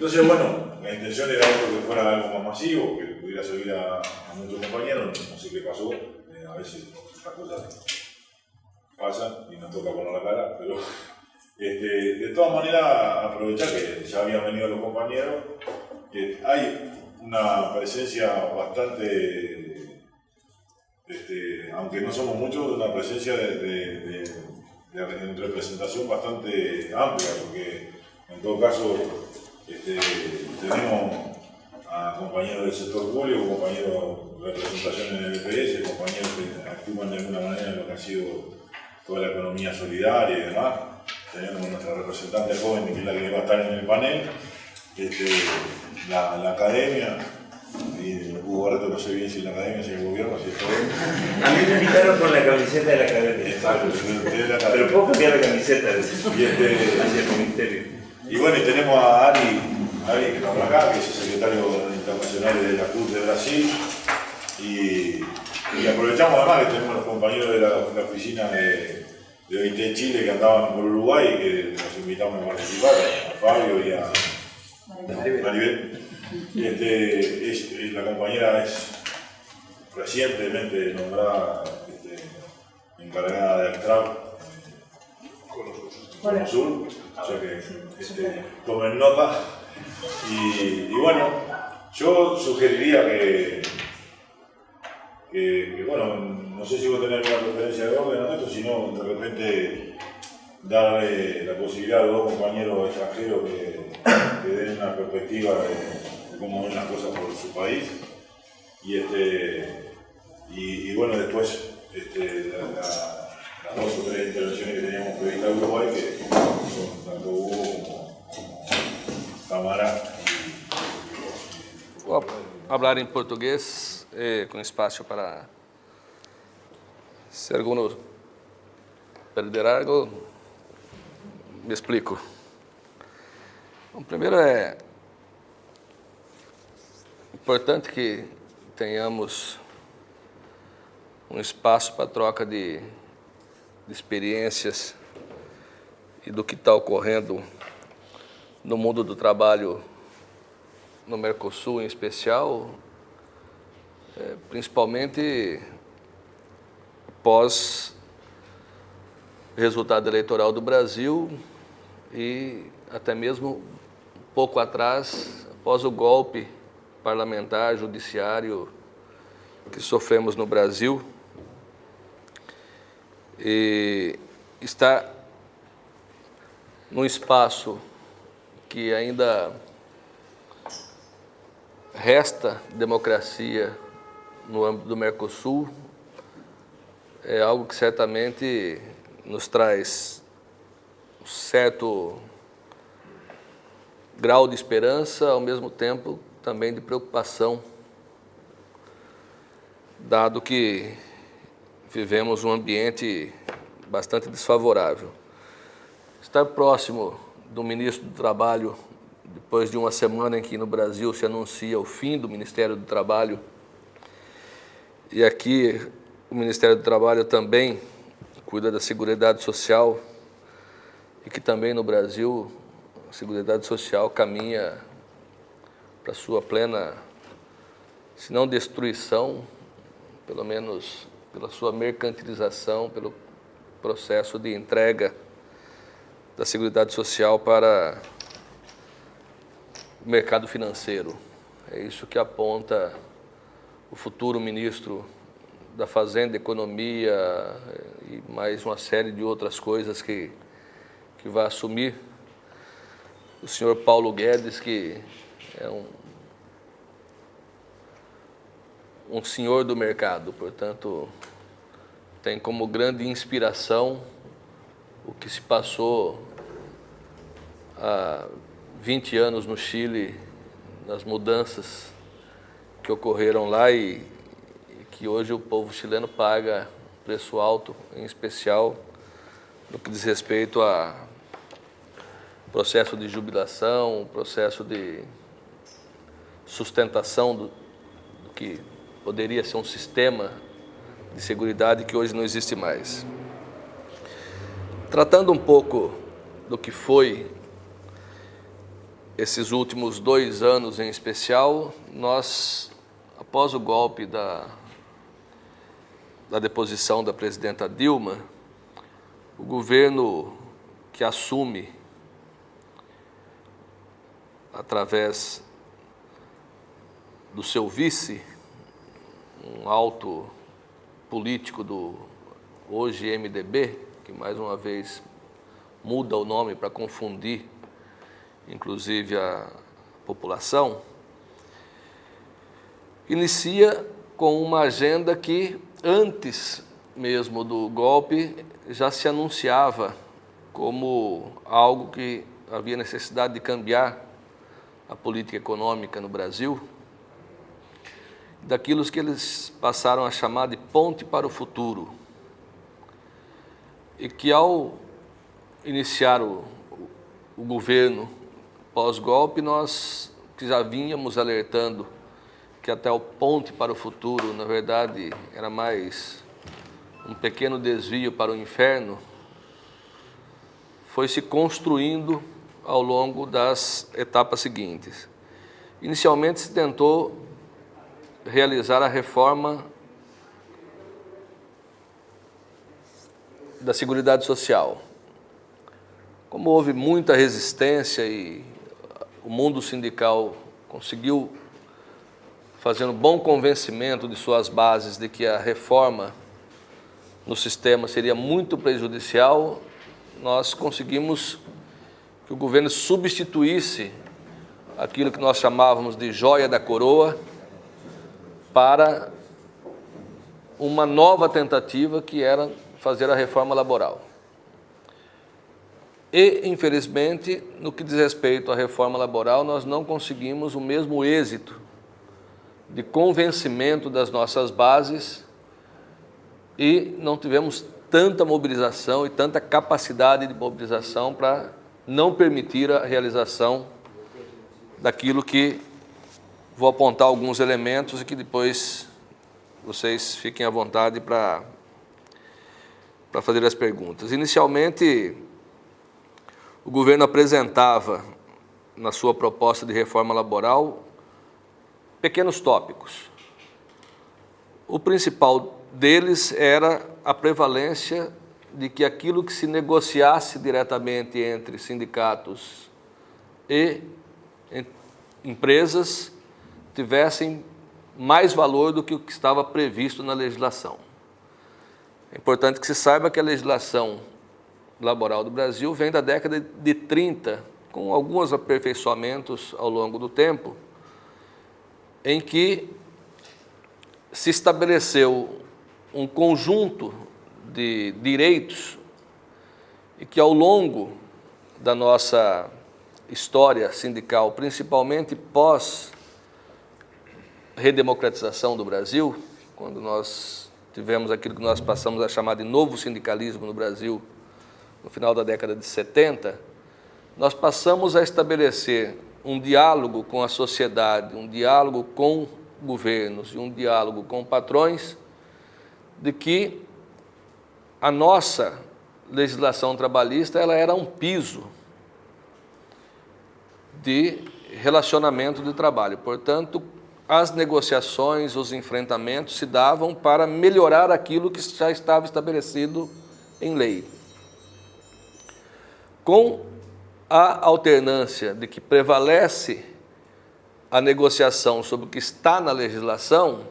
Entonces, bueno, la intención era esto que fuera algo más masivo, que pudiera servir a muchos compañeros, no sé qué pasó, a veces las cosas pasan y nos toca poner la cara, pero de todas maneras aprovechar que ya habían venido los compañeros, que hay una presencia bastante, aunque no somos muchos, una presencia de representación bastante amplia, porque en todo caso tenemos a compañeros del sector público, compañeros de representación en el EPS, compañeros que actúan de alguna manera en lo que ha sido toda la economía solidaria y demás. Tenemos nuestra representante joven, que es la que va a estar en el panel, la academia, y Hugo Barreto no sé bien si la academia, si el gobierno, si es todo. A mí me invitaron con la camiseta de la academia. Exacto, pero puedo cambiar la camiseta hacia el ministerio. Y bueno, y tenemos a Ari que está por acá, que es el secretario internacional de la CUT de Brasil. Y aprovechamos además que tenemos los compañeros de la oficina de OIT Chile que andaban por Uruguay y que nos invitamos a participar, a Fabio y a Maribel. La compañera es recientemente nombrada encargada de Actrap con el sur, o sea que tomen nota. Y bueno, yo sugeriría que bueno, no sé si vos tenés alguna preferencia de orden o esto, sino de repente darle la posibilidad a dos compañeros extranjeros que den una perspectiva de cómo ven las cosas por su país. Y bueno, después las dos o tres intervenciones que teníamos previstas en Uruguay, que son tanto Hugo como Tamara. Vou falar em português, com espaço para, se alguno perder algo, me explico. Bom, primeiro é importante que tenhamos um espaço para troca de experiências e do que está ocorrendo no mundo do trabalho no Mercosul em especial, principalmente pós resultado eleitoral do Brasil e até mesmo um pouco atrás, após o golpe parlamentar, judiciário que sofremos no Brasil, e está num espaço que ainda resta democracia no âmbito do Mercosul, é algo que certamente nos traz um certo grau de esperança, ao mesmo tempo também de preocupação, dado que vivemos um ambiente bastante desfavorável. Estar próximo do ministro do Trabalho, depois de uma semana em que no Brasil se anuncia o fim do Ministério do Trabalho, e aqui o Ministério do Trabalho também cuida da Seguridade Social, e que também no Brasil a Seguridade Social caminha para sua plena, se não destruição, pelo menos pela sua mercantilização, pelo processo de entrega da Seguridade Social para o mercado financeiro. É isso que aponta o futuro ministro da Fazenda, Economia e mais uma série de outras coisas que vai assumir. O senhor Paulo Guedes, que é um senhor do mercado, portanto, tem como grande inspiração o que se passou há 20 anos no Chile, nas mudanças que ocorreram lá e que hoje o povo chileno paga preço alto, em especial no que diz respeito a processo de jubilação, processo de sustentação do que poderia ser um sistema de seguridade que hoje não existe mais. Tratando um pouco do que foi esses últimos 2 anos em especial, nós, após o golpe da deposição da presidenta Dilma, o governo que assume através do seu vice, um alto político do hoje MDB, que mais uma vez muda o nome para confundir, inclusive, a população, inicia com uma agenda que, antes mesmo do golpe, já se anunciava como algo que havia necessidade de cambiar a política econômica no Brasil, daquilo que eles passaram a chamar de ponte para o futuro, e que ao iniciar o governo pós-golpe, nós que já vínhamos alertando que até o ponte para o futuro, na verdade, era mais um pequeno desvio para o inferno, foi se construindo ao longo das etapas seguintes. Inicialmente se tentou realizar a reforma da Seguridade Social. Como houve muita resistência e o mundo sindical conseguiu fazer um bom convencimento de suas bases de que a reforma no sistema seria muito prejudicial, nós conseguimos que o governo substituísse aquilo que nós chamávamos de joia da coroa para uma nova tentativa, que era fazer a reforma laboral. E, infelizmente, no que diz respeito à reforma laboral, nós não conseguimos o mesmo êxito de convencimento das nossas bases e não tivemos tanta mobilização e tanta capacidade de mobilização para não permitir a realização daquilo que vou apontar alguns elementos e que depois vocês fiquem à vontade para fazer as perguntas. Inicialmente, o governo apresentava, na sua proposta de reforma laboral, pequenos tópicos. O principal deles era a prevalência de que aquilo que se negociasse diretamente entre sindicatos e empresas tivessem mais valor do que o que estava previsto na legislação. É importante que se saiba que a legislação laboral do Brasil vem da década de 30, com alguns aperfeiçoamentos ao longo do tempo, em que se estabeleceu um conjunto de direitos e que, ao longo da nossa história sindical, principalmente pós-redemocratização do Brasil, quando nós tivemos aquilo que nós passamos a chamar de novo sindicalismo no Brasil, no final da década de 70, nós passamos a estabelecer um diálogo com a sociedade, um diálogo com governos e um diálogo com patrões, de que a nossa legislação trabalhista ela era um piso de relacionamento de trabalho. Portanto, as negociações, os enfrentamentos se davam para melhorar aquilo que já estava estabelecido em lei. Com a alternância de que prevalece a negociação sobre o que está na legislação,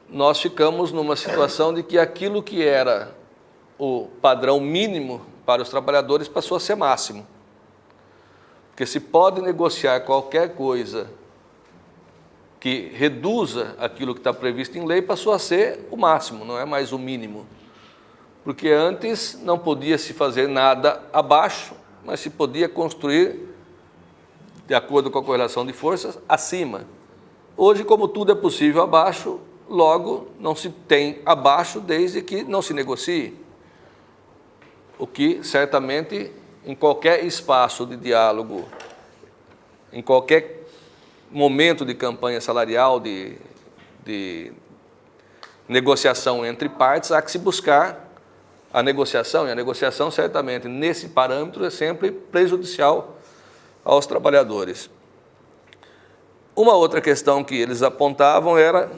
nós ficamos numa situação de que aquilo que era o padrão mínimo para os trabalhadores passou a ser máximo. Porque se pode negociar qualquer coisa que reduza aquilo que está previsto em lei, passou a ser o máximo, não é mais o mínimo. Porque antes não podia se fazer nada abaixo, mas se podia construir, de acordo com a correlação de forças, acima. Hoje, como tudo é possível abaixo, logo não se tem abaixo desde que não se negocie. O que, certamente, em qualquer espaço de diálogo, em qualquer momento de campanha salarial, de negociação entre partes, há que se buscar a negociação, e a negociação, certamente, nesse parâmetro, é sempre prejudicial aos trabalhadores. Uma outra questão que eles apontavam era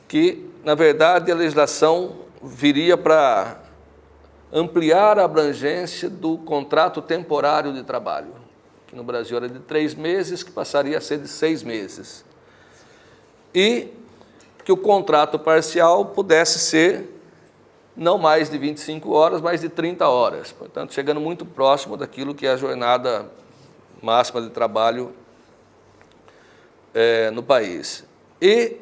que, na verdade, a legislação viria para ampliar a abrangência do contrato temporário de trabalho, que no Brasil era de 3 meses, que passaria a ser de 6 meses. E que o contrato parcial pudesse ser não mais de 25 horas, mas de 30 horas. Portanto, chegando muito próximo daquilo que é a jornada máxima de trabalho no país. E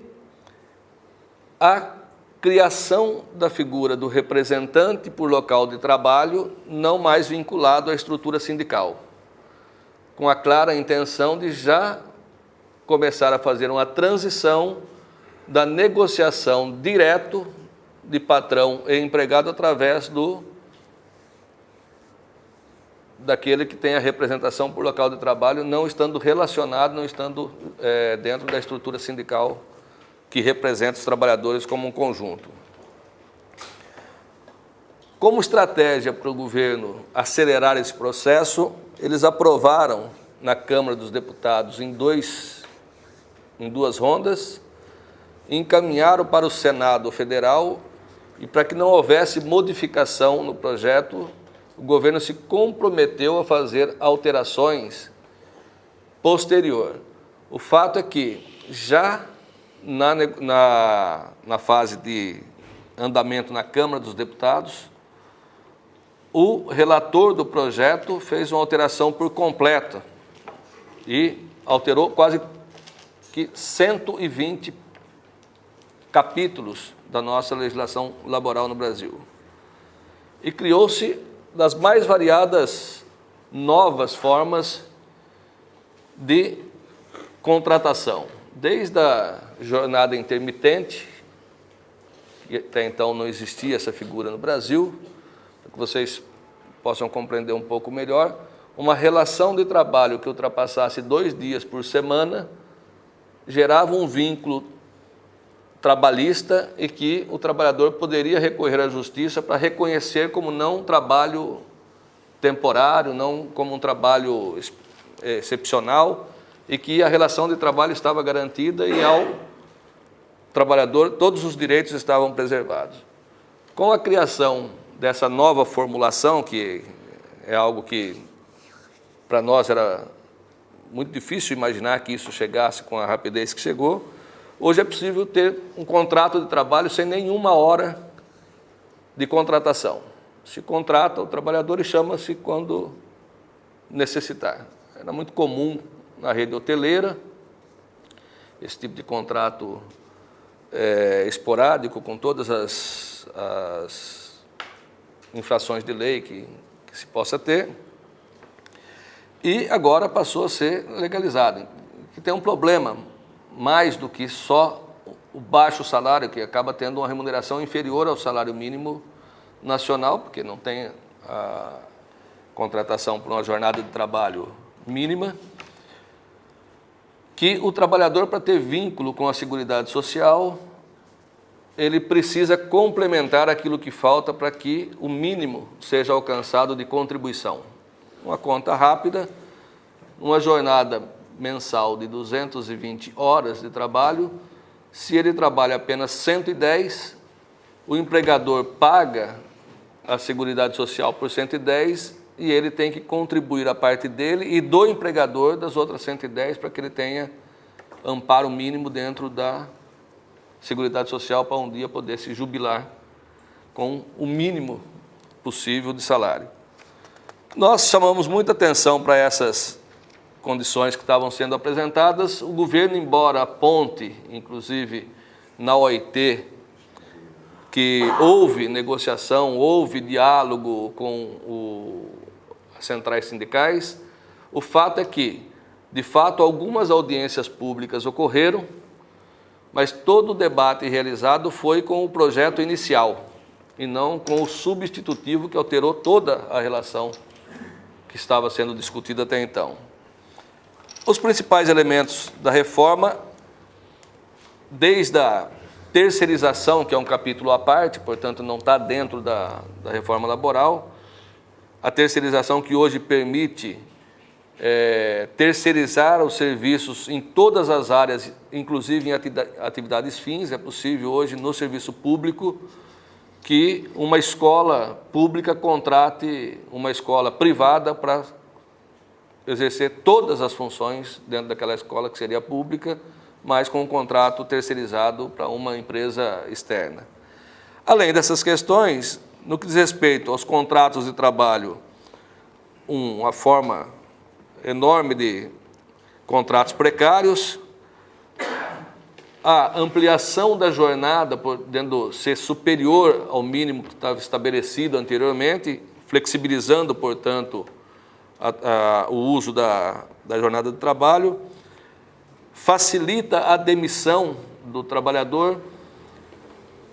a criação da figura do representante por local de trabalho não mais vinculado à estrutura sindical, com a clara intenção de já começar a fazer uma transição da negociação direto de patrão e empregado através daquele que tem a representação por local de trabalho, não estando relacionado, não estando dentro da estrutura sindical que representa os trabalhadores como um conjunto. Como estratégia para o governo acelerar esse processo, eles aprovaram na Câmara dos Deputados em duas rondas, encaminharam para o Senado Federal e, para que não houvesse modificação no projeto, o governo se comprometeu a fazer alterações posterior. O fato é que, já na fase de andamento na Câmara dos Deputados, o relator do projeto fez uma alteração por completa e alterou quase que 120 capítulos da nossa legislação laboral no Brasil. E criou-se das mais variadas novas formas de contratação, desde a jornada intermitente, que até então não existia essa figura no Brasil, para que vocês possam compreender um pouco melhor, uma relação de trabalho que ultrapassasse 2 dias por semana gerava um vínculo trabalhista e que o trabalhador poderia recorrer à justiça para reconhecer como não um trabalho temporário, não como um trabalho excepcional, e que a relação de trabalho estava garantida e ao trabalhador todos os direitos estavam preservados. Com a criação dessa nova formulação, que é algo que para nós era muito difícil imaginar que isso chegasse com a rapidez que chegou, hoje é possível ter um contrato de trabalho sem nenhuma hora de contratação. Se contrata o trabalhador e chama-se quando necessitar. Era muito comum na rede hoteleira esse tipo de contrato esporádico, com todas as infrações de lei que se possa ter, e agora passou a ser legalizado. Que tem um problema, mais do que só o baixo salário, que acaba tendo uma remuneração inferior ao salário mínimo nacional, porque não tem a contratação por uma jornada de trabalho mínima, que o trabalhador, para ter vínculo com a Seguridade Social, ele precisa complementar aquilo que falta para que o mínimo seja alcançado de contribuição. Uma conta rápida, uma jornada mensal de 220 horas de trabalho, se ele trabalha apenas 110, o empregador paga a Seguridade Social por 110 e ele tem que contribuir a parte dele e do empregador das outras 110 para que ele tenha amparo mínimo dentro da Seguridade Social para um dia poder se jubilar com o mínimo possível de salário. Nós chamamos muita atenção para essas condições que estavam sendo apresentadas. O governo, embora aponte, inclusive na OIT, que houve negociação, houve diálogo com as centrais sindicais, o fato é que, de fato, algumas audiências públicas ocorreram, mas todo o debate realizado foi com o projeto inicial e não com o substitutivo que alterou toda a relação que estava sendo discutida até então. Os principais elementos da reforma, desde a terceirização, que é um capítulo à parte, portanto não está dentro da reforma laboral, a terceirização que hoje permite terceirizar os serviços em todas as áreas, inclusive em atividades fins. É possível hoje no serviço público que uma escola pública contrate uma escola privada para exercer todas as funções dentro daquela escola que seria pública, mas com um contrato terceirizado para uma empresa externa. Além dessas questões, no que diz respeito aos contratos de trabalho, uma forma enorme de contratos precários, a ampliação da jornada, podendo ser superior ao mínimo que estava estabelecido anteriormente, flexibilizando, portanto, o uso da jornada de trabalho, facilita a demissão do trabalhador.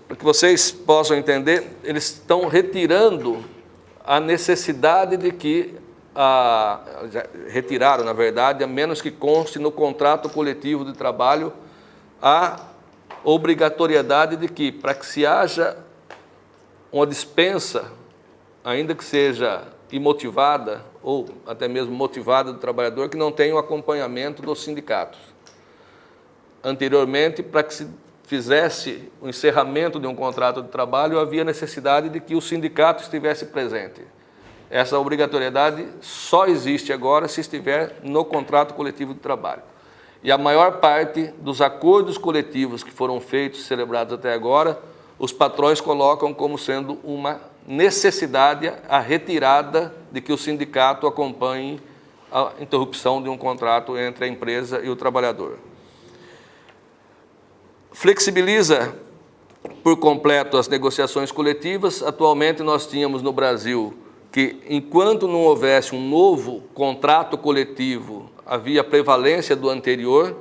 Para que vocês possam entender, eles estão retirando a necessidade de que, retiraram, na verdade, a menos que conste no contrato coletivo de trabalho, a obrigatoriedade de que, para que se haja uma dispensa, ainda que seja imotivada ou até mesmo motivada do trabalhador, que não tenha o acompanhamento dos sindicatos. Anteriormente, para que se fizesse o encerramento de um contrato de trabalho, havia necessidade de que o sindicato estivesse presente. Essa obrigatoriedade só existe agora se estiver no contrato coletivo de trabalho. E a maior parte dos acordos coletivos que foram feitos e celebrados até agora, os patrões colocam como sendo uma necessidade a retirada de que o sindicato acompanhe a interrupção de um contrato entre a empresa e o trabalhador. Flexibiliza por completo as negociações coletivas. Atualmente nós tínhamos no Brasil que, enquanto não houvesse um novo contrato coletivo, havia prevalência do anterior.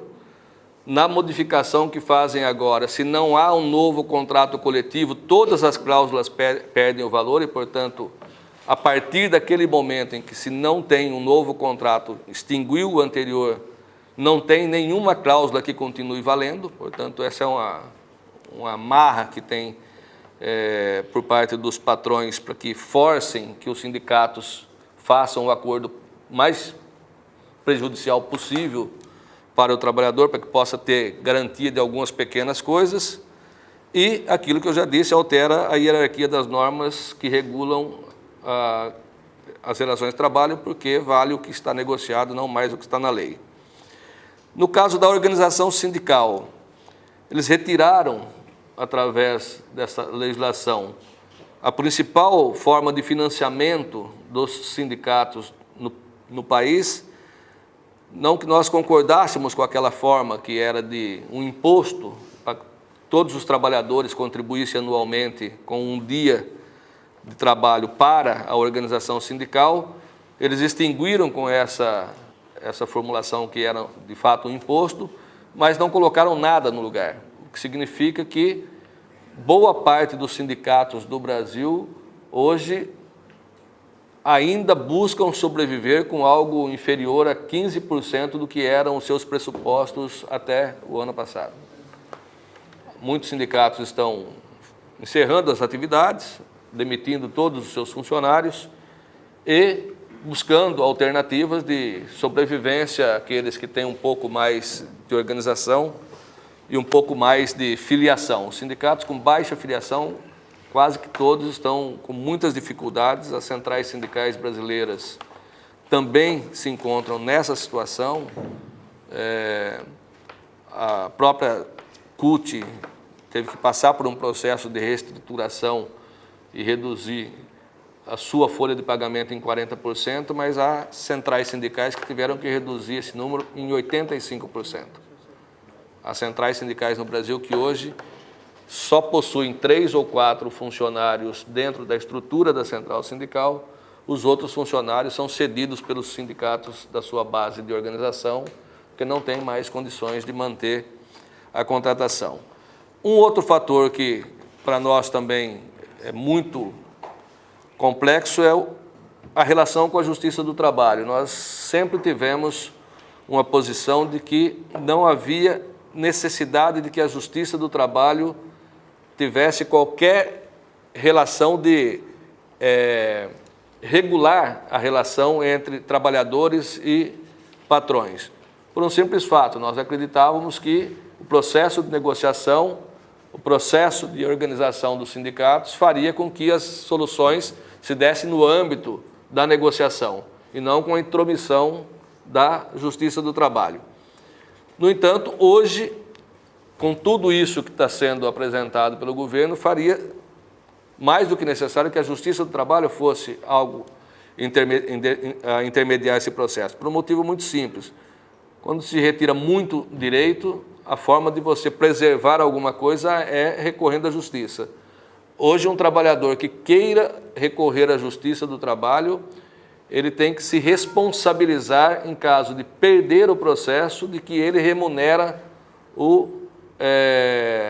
Na modificação que fazem agora, se não há um novo contrato coletivo, todas as cláusulas perdem o valor e, portanto, a partir daquele momento em que se não tem um novo contrato, extinguiu o anterior, não tem nenhuma cláusula que continue valendo. Portanto, essa é uma amarra que tem por parte dos patrões para que forcem que os sindicatos façam o acordo mais prejudicial possível para o trabalhador, para que possa ter garantia de algumas pequenas coisas. E aquilo que eu já disse, altera a hierarquia das normas que regulam as relações de trabalho, porque vale o que está negociado, não mais o que está na lei. No caso da organização sindical, eles retiraram, através dessa legislação, a principal forma de financiamento dos sindicatos no país. Não que nós concordássemos com aquela forma que era de um imposto para que todos os trabalhadores contribuíssem anualmente com um dia de trabalho para a organização sindical. Eles extinguiram com essa formulação que era de fato um imposto, mas não colocaram nada no lugar, o que significa que boa parte dos sindicatos do Brasil hoje ainda buscam sobreviver com algo inferior a 15% do que eram os seus pressupostos até o ano passado. Muitos sindicatos estão encerrando as atividades, demitindo todos os seus funcionários e buscando alternativas de sobrevivência àqueles que têm um pouco mais de organização e um pouco mais de filiação. Os sindicatos com baixa filiação, quase que todos estão com muitas dificuldades. As centrais sindicais brasileiras também se encontram nessa situação. A própria CUT teve que passar por um processo de reestruturação e reduzir a sua folha de pagamento em 40%, mas há centrais sindicais que tiveram que reduzir esse número em 85%. As centrais sindicais no Brasil que hoje só possuem 3 ou 4 funcionários dentro da estrutura da central sindical, os outros funcionários são cedidos pelos sindicatos da sua base de organização, porque não tem mais condições de manter a contratação. Um outro fator que para nós também é muito complexo é a relação com a Justiça do Trabalho. Nós sempre tivemos uma posição de que não havia necessidade de que a Justiça do Trabalho tivesse qualquer relação de regular a relação entre trabalhadores e patrões. Por um simples fato, nós acreditávamos que o processo de negociação, o processo de organização dos sindicatos faria com que as soluções se dessem no âmbito da negociação e não com a intromissão da Justiça do Trabalho. No entanto, hoje, com tudo isso que está sendo apresentado pelo governo, faria mais do que necessário que a Justiça do Trabalho fosse algo a intermediar esse processo, por um motivo muito simples. Quando se retira muito direito, a forma de você preservar alguma coisa é recorrendo à Justiça. Hoje, um trabalhador que queira recorrer à Justiça do Trabalho, ele tem que se responsabilizar em caso de perder o processo, de que ele remunera o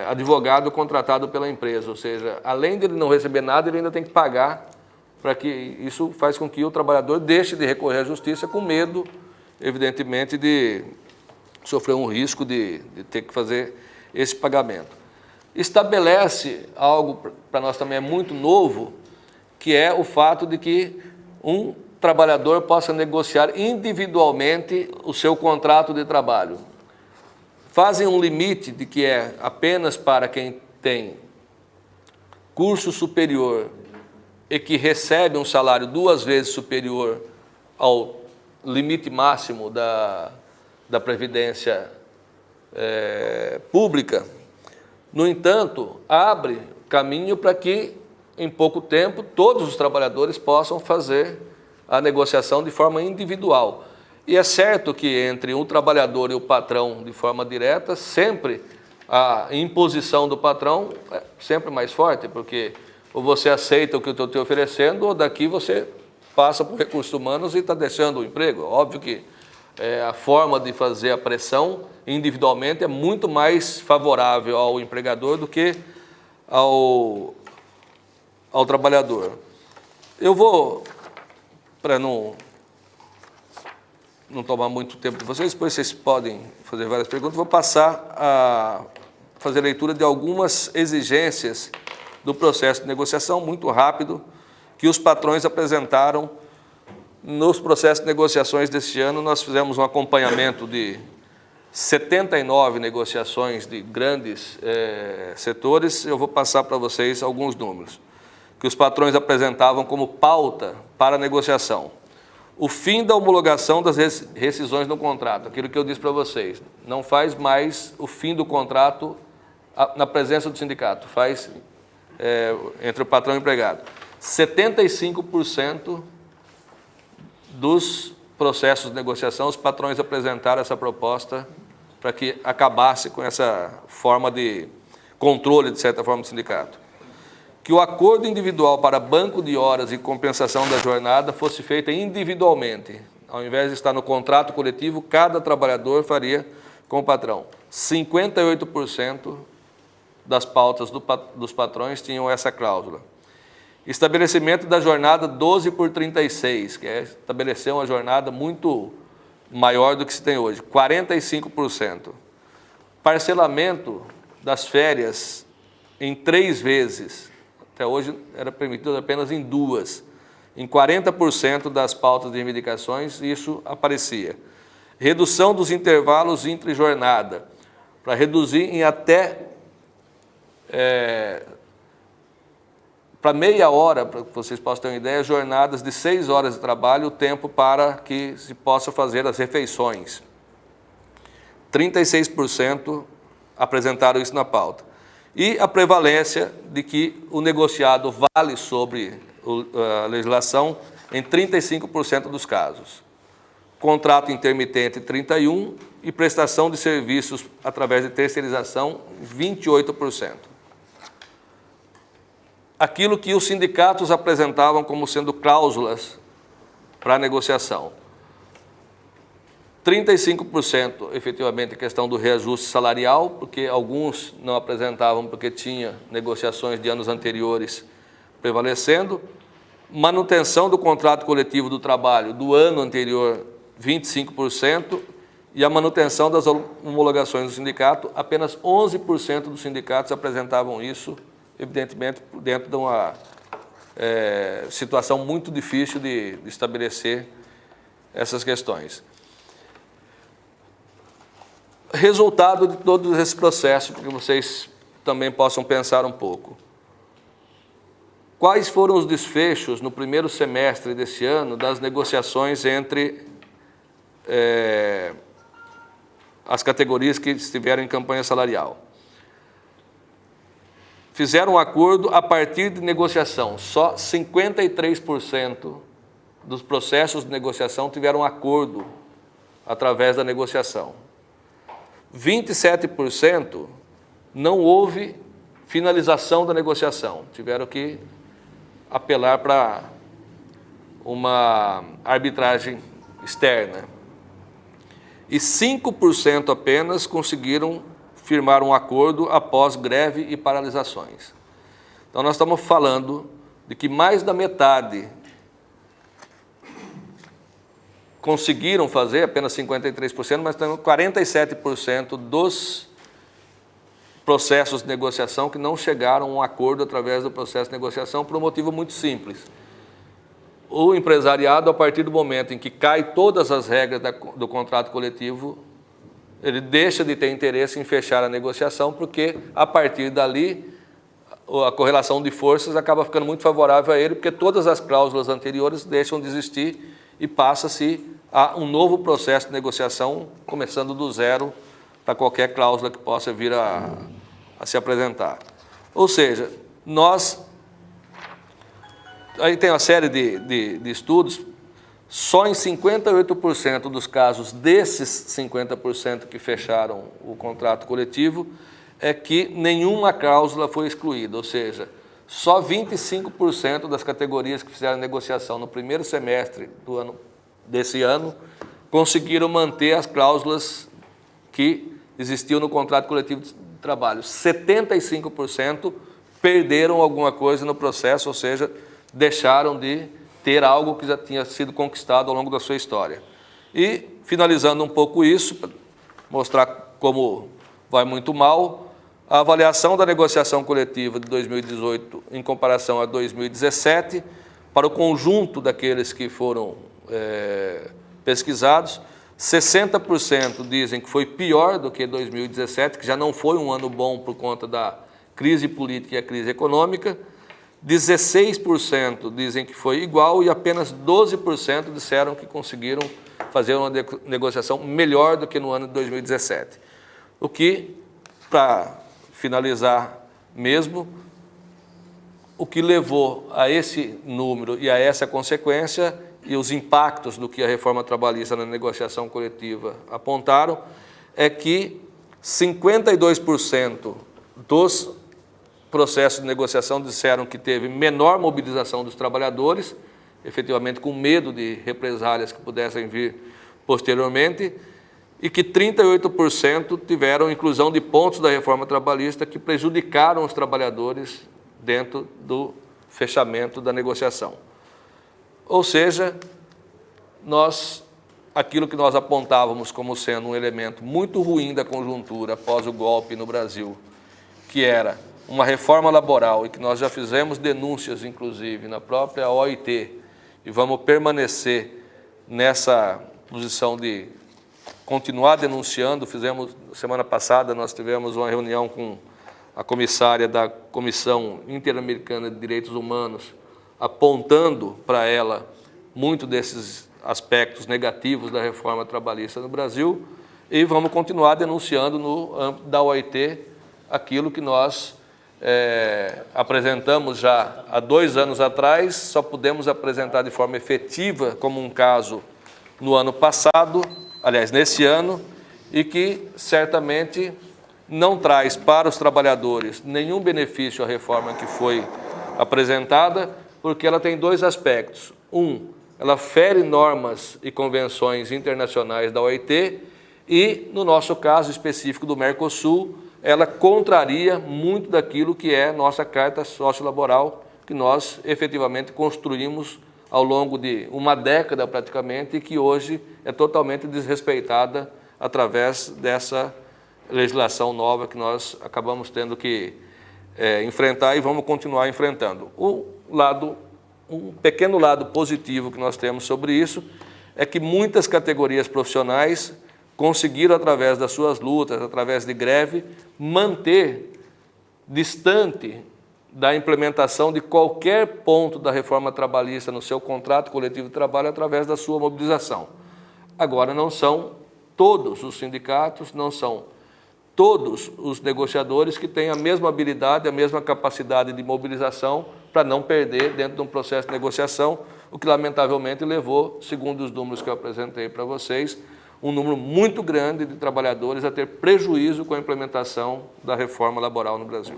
advogado contratado pela empresa. Ou seja, além de ele não receber nada, ele ainda tem que pagar, para que isso faz com que o trabalhador deixe de recorrer à Justiça com medo, evidentemente, de sofrer um risco de ter que fazer esse pagamento. Estabelece algo, para nós também é muito novo, que é o fato de que um trabalhador possa negociar individualmente o seu contrato de trabalho. Fazem um limite de que é apenas para quem tem curso superior e que recebe um salário 2 vezes superior ao limite máximo da Previdência Pública. No entanto, abre caminho para que, em pouco tempo, todos os trabalhadores possam fazer a negociação de forma individual. E é certo que entre o trabalhador e o patrão, de forma direta, sempre a imposição do patrão é sempre mais forte, porque ou você aceita o que eu estou te oferecendo, ou daqui você passa por recursos humanos e está deixando o emprego. Óbvio que a forma de fazer a pressão individualmente é muito mais favorável ao empregador do que ao trabalhador. Eu vou, para não tomar muito tempo de vocês, depois vocês podem fazer várias perguntas, vou passar a fazer leitura de algumas exigências do processo de negociação, muito rápido, que os patrões apresentaram nos processos de negociações deste ano. Nós fizemos um acompanhamento de 79 negociações de grandes setores. Eu vou passar para vocês alguns números que os patrões apresentavam como pauta para a negociação. O fim da homologação das rescisões no contrato, aquilo que eu disse para vocês, não faz mais o fim do contrato na presença do sindicato, faz entre o patrão e o empregado. 75% dos processos de negociação, os patrões apresentaram essa proposta para que acabasse com essa forma de controle, de certa forma, do sindicato. Que o acordo individual para banco de horas e compensação da jornada fosse feito individualmente. Ao invés de estar no contrato coletivo, cada trabalhador faria com o patrão. 58% das pautas dos patrões tinham essa cláusula. Estabelecimento da jornada 12 por 36, que é estabelecer uma jornada muito maior do que se tem hoje, 45%. Parcelamento das férias em 3 vezes, até hoje era permitido apenas em 2. Em 40% das pautas de reivindicações, isso aparecia. Redução dos intervalos entre jornada, para reduzir em até para meia hora, para que vocês possam ter uma ideia, jornadas de 6 horas de trabalho, o tempo para que se possa fazer as refeições. 36% apresentaram isso na pauta. E a prevalência de que o negociado vale sobre a legislação em 35% dos casos. Contrato intermitente, 31%, e prestação de serviços através de terceirização, 28%. Aquilo que os sindicatos apresentavam como sendo cláusulas para a negociação. 35% efetivamente a questão do reajuste salarial, porque alguns não apresentavam porque tinha negociações de anos anteriores prevalecendo. Manutenção do contrato coletivo do trabalho do ano anterior, 25%, e a manutenção das homologações do sindicato, apenas 11% dos sindicatos apresentavam isso, evidentemente, dentro de uma situação muito difícil de estabelecer essas questões. Resultado de todo esse processo, para que vocês também possam pensar um pouco. Quais foram os desfechos no primeiro semestre desse ano das negociações entre as categorias que estiveram em campanha salarial? Fizeram um acordo a partir de negociação. Só 53% dos processos de negociação tiveram acordo através da negociação. 27% não houve finalização da negociação. Tiveram que apelar para uma arbitragem externa. E 5% apenas conseguiram firmar um acordo após greve e paralisações. Então, nós estamos falando de que mais da metade conseguiram fazer, apenas 53%, mas temos 47% dos processos de negociação que não chegaram a um acordo através do processo de negociação por um motivo muito simples. O empresariado, a partir do momento em que cai todas as regras do contrato coletivo, ele deixa de ter interesse em fechar a negociação, porque, a partir dali, a correlação de forças acaba ficando muito favorável a ele, porque todas as cláusulas anteriores deixam de existir e passa-se a um novo processo de negociação, começando do zero, para qualquer cláusula que possa vir a se apresentar. Ou seja, aí tem uma série de estudos, só em 58% dos casos desses 50% que fecharam o contrato coletivo é que nenhuma cláusula foi excluída, ou seja, só 25% das categorias que fizeram negociação no primeiro semestre desse ano conseguiram manter as cláusulas que existiam no contrato coletivo de trabalho. 75% perderam alguma coisa no processo, ou seja, deixaram de ter algo que já tinha sido conquistado ao longo da sua história. E, finalizando um pouco isso, para mostrar como vai muito mal, a avaliação da negociação coletiva de 2018 em comparação a 2017, para o conjunto daqueles que foram pesquisados, 60% dizem que foi pior do que 2017, que já não foi um ano bom por conta da crise política e a crise econômica, 16% dizem que foi igual e apenas 12% disseram que conseguiram fazer uma negociação melhor do que no ano de 2017. O que, para finalizar mesmo, o que levou a esse número e a essa consequência e os impactos do que a reforma trabalhista na negociação coletiva apontaram é que 52% dos processos de negociação disseram que teve menor mobilização dos trabalhadores, efetivamente com medo de represálias que pudessem vir posteriormente, e que 38% tiveram inclusão de pontos da reforma trabalhista que prejudicaram os trabalhadores dentro do fechamento da negociação. Ou seja, aquilo que nós apontávamos como sendo um elemento muito ruim da conjuntura após o golpe no Brasil, que era uma reforma laboral e que nós já fizemos denúncias, inclusive, na própria OIT, e vamos permanecer nessa posição de continuar denunciando. Semana passada, nós tivemos uma reunião com a comissária da Comissão Interamericana de Direitos Humanos, apontando para ela muito desses aspectos negativos da reforma trabalhista no Brasil, e vamos continuar denunciando no âmbito da OIT aquilo que nós apresentamos já há 2 anos atrás, só pudemos apresentar de forma efetiva como um caso no ano passado, aliás, nesse ano, e que certamente não traz para os trabalhadores nenhum benefício a reforma que foi apresentada, porque ela tem 2 aspectos. Ela fere normas e convenções internacionais da OIT e, no nosso caso específico do Mercosul, ela contraria muito daquilo que é nossa Carta Sociolaboral, que nós efetivamente construímos ao longo de uma década praticamente e que hoje é totalmente desrespeitada através dessa legislação nova que nós acabamos tendo que enfrentar e vamos continuar enfrentando. O lado Um pequeno lado positivo que nós temos sobre isso é que muitas categorias profissionais conseguiram, através das suas lutas, através de greve, manter distante da implementação de qualquer ponto da reforma trabalhista no seu contrato coletivo de trabalho através da sua mobilização. Agora, não são todos os sindicatos, não são todos os negociadores que têm a mesma habilidade, a mesma capacidade de mobilização para não perder dentro de um processo de negociação, o que lamentavelmente levou, segundo os números que eu apresentei para vocês, um número muito grande de trabalhadores a ter prejuízo com a implementação da reforma laboral no Brasil.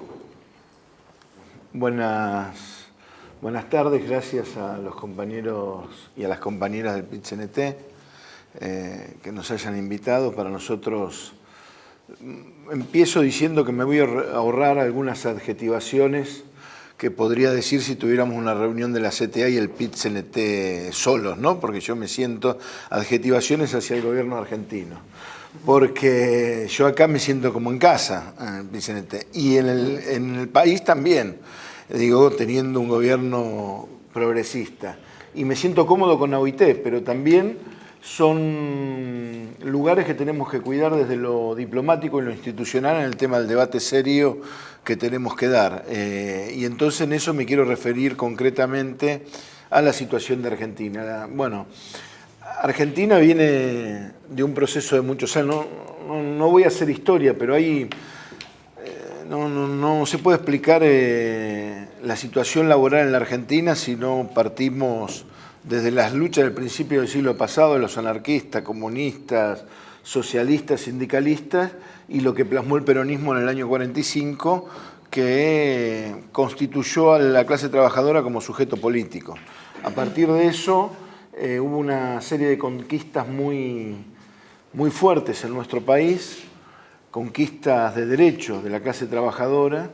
Buenas tardes, gracias a los compañeros y a las compañeras del PIT-CNT que nos hayan invitado. Para nosotros, empiezo diciendo que me voy a ahorrar algunas adjetivaciones que podría decir si tuviéramos una reunión de la CTA y el PIT-CNT solos, ¿no? Porque yo me siento adjetivaciones hacia el gobierno argentino. Porque yo acá me siento como en casa, en el PIT-CNT. Y en el país también, digo, teniendo un gobierno progresista. Y me siento cómodo con la OIT, pero también son lugares que tenemos que cuidar desde lo diplomático y lo institucional en el tema del debate serio que tenemos que dar. Y entonces en eso me quiero referir concretamente a la situación de Argentina. Bueno, Argentina viene de un proceso de muchos años. No voy a hacer historia, pero hay... No se puede explicar la situación laboral en la Argentina si no partimos desde las luchas del principio del siglo pasado de los anarquistas, comunistas, socialistas, sindicalistas y lo que plasmó el peronismo en el año 45, que constituyó a la clase trabajadora como sujeto político. A partir de eso hubo una serie de conquistas muy fuertes en nuestro país, conquistas de derechos de la clase trabajadora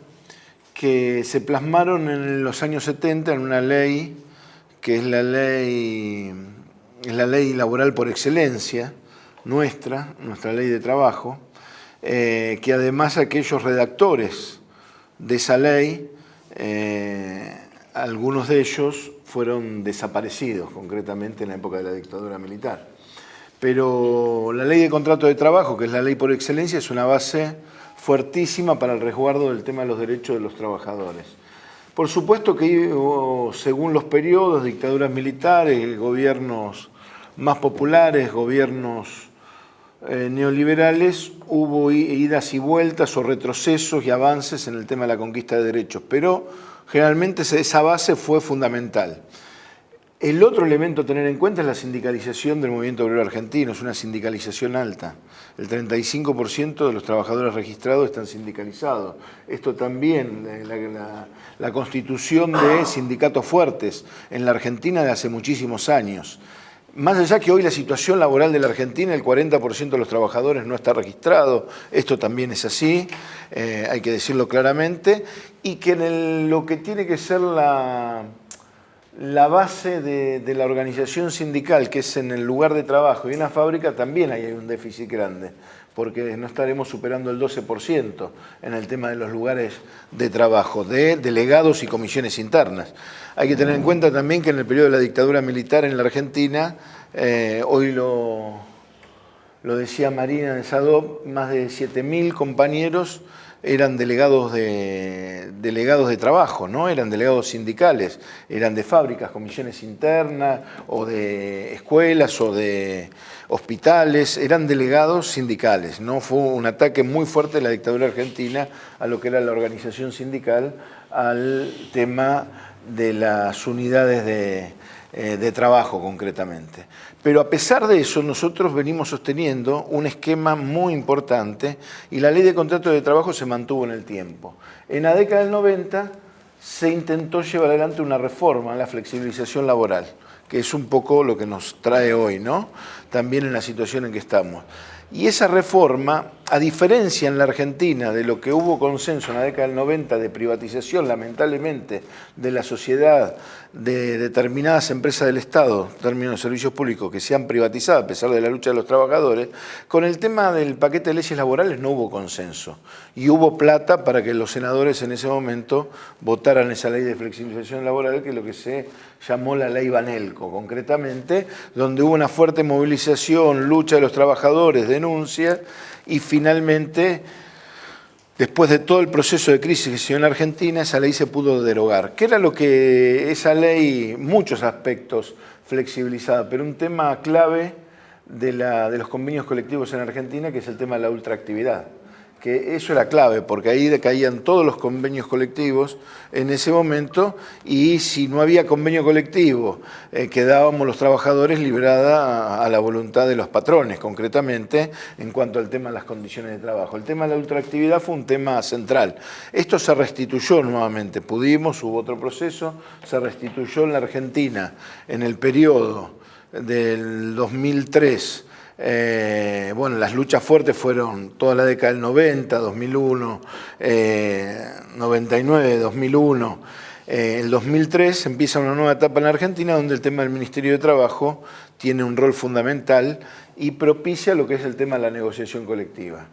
que se plasmaron en los años 70 en una ley que es la ley laboral por excelencia, nuestra ley de trabajo, que además aquellos redactores de esa ley, algunos de ellos fueron desaparecidos, concretamente en la época de la dictadura militar. Pero la ley de contrato de trabajo, que es la ley por excelencia, es una base fuertísima para el resguardo del tema de los derechos de los trabajadores. Por supuesto que según los periodos, dictaduras militares, gobiernos más populares, gobiernos neoliberales, hubo idas y vueltas o retrocesos y avances en el tema de la conquista de derechos, pero generalmente esa base fue fundamental. El otro elemento a tener en cuenta es la sindicalización del movimiento obrero argentino, es una sindicalización alta. El 35% de los trabajadores registrados están sindicalizados. Esto también, la constitución de sindicatos fuertes en la Argentina de hace muchísimos años. Más allá que hoy la situación laboral de la Argentina, el 40% de los trabajadores no está registrado, esto también es así, hay que decirlo claramente, y que en lo que tiene que ser la base de la organización sindical, que es en el lugar de trabajo y en la fábrica, también hay un déficit grande, porque no estaremos superando el 12% en el tema de los lugares de trabajo, de delegados y comisiones internas. Hay que tener en cuenta también que en el periodo de la dictadura militar en la Argentina, hoy lo decía Marina de Sadov, más de 7.000 compañeros eran delegados de trabajo, ¿no? Eran delegados sindicales, eran de fábricas, comisiones internas, o de escuelas, o de hospitales, eran delegados sindicales, ¿no? Fue un ataque muy fuerte de la dictadura argentina a lo que era la organización sindical, al tema de las unidades de trabajo concretamente. Pero a pesar de eso, nosotros venimos sosteniendo un esquema muy importante y la ley de contrato de trabajo se mantuvo en el tiempo. En la década del 90 se intentó llevar adelante una reforma, la flexibilización laboral, que es un poco lo que nos trae hoy, ¿no? También en la situación en que estamos. Y esa reforma, a diferencia en la Argentina de lo que hubo consenso en la década del 90 de privatización, lamentablemente, de la sociedad, de determinadas empresas del Estado, en términos de servicios públicos, que se han privatizado a pesar de la lucha de los trabajadores, con el tema del paquete de leyes laborales no hubo consenso. Y hubo plata para que los senadores en ese momento votaran esa ley de flexibilización laboral, que es lo que se llamó la ley Banelco, concretamente, donde hubo una fuerte movilización, lucha de los trabajadores, denuncia, y finalmente, después de todo el proceso de crisis que se dio en Argentina, esa ley se pudo derogar. ¿Qué era lo que esa ley, muchos aspectos flexibilizada, pero un tema clave de los convenios colectivos en Argentina, que es el tema de la ultraactividad? Que eso era clave, porque ahí decaían todos los convenios colectivos en ese momento, y si no había convenio colectivo, quedábamos los trabajadores librada a la voluntad de los patrones, concretamente, en cuanto al tema de las condiciones de trabajo. El tema de la ultraactividad fue un tema central. Esto se restituyó nuevamente, hubo otro proceso, se restituyó en la Argentina en el periodo del 2003. Bueno, las luchas fuertes fueron toda la década del 90, 2001, 99, 2001. En 2003 empieza una nueva etapa en la Argentina donde el tema del Ministerio de Trabajo tiene un rol fundamental y propicia lo que es el tema de la negociación colectiva.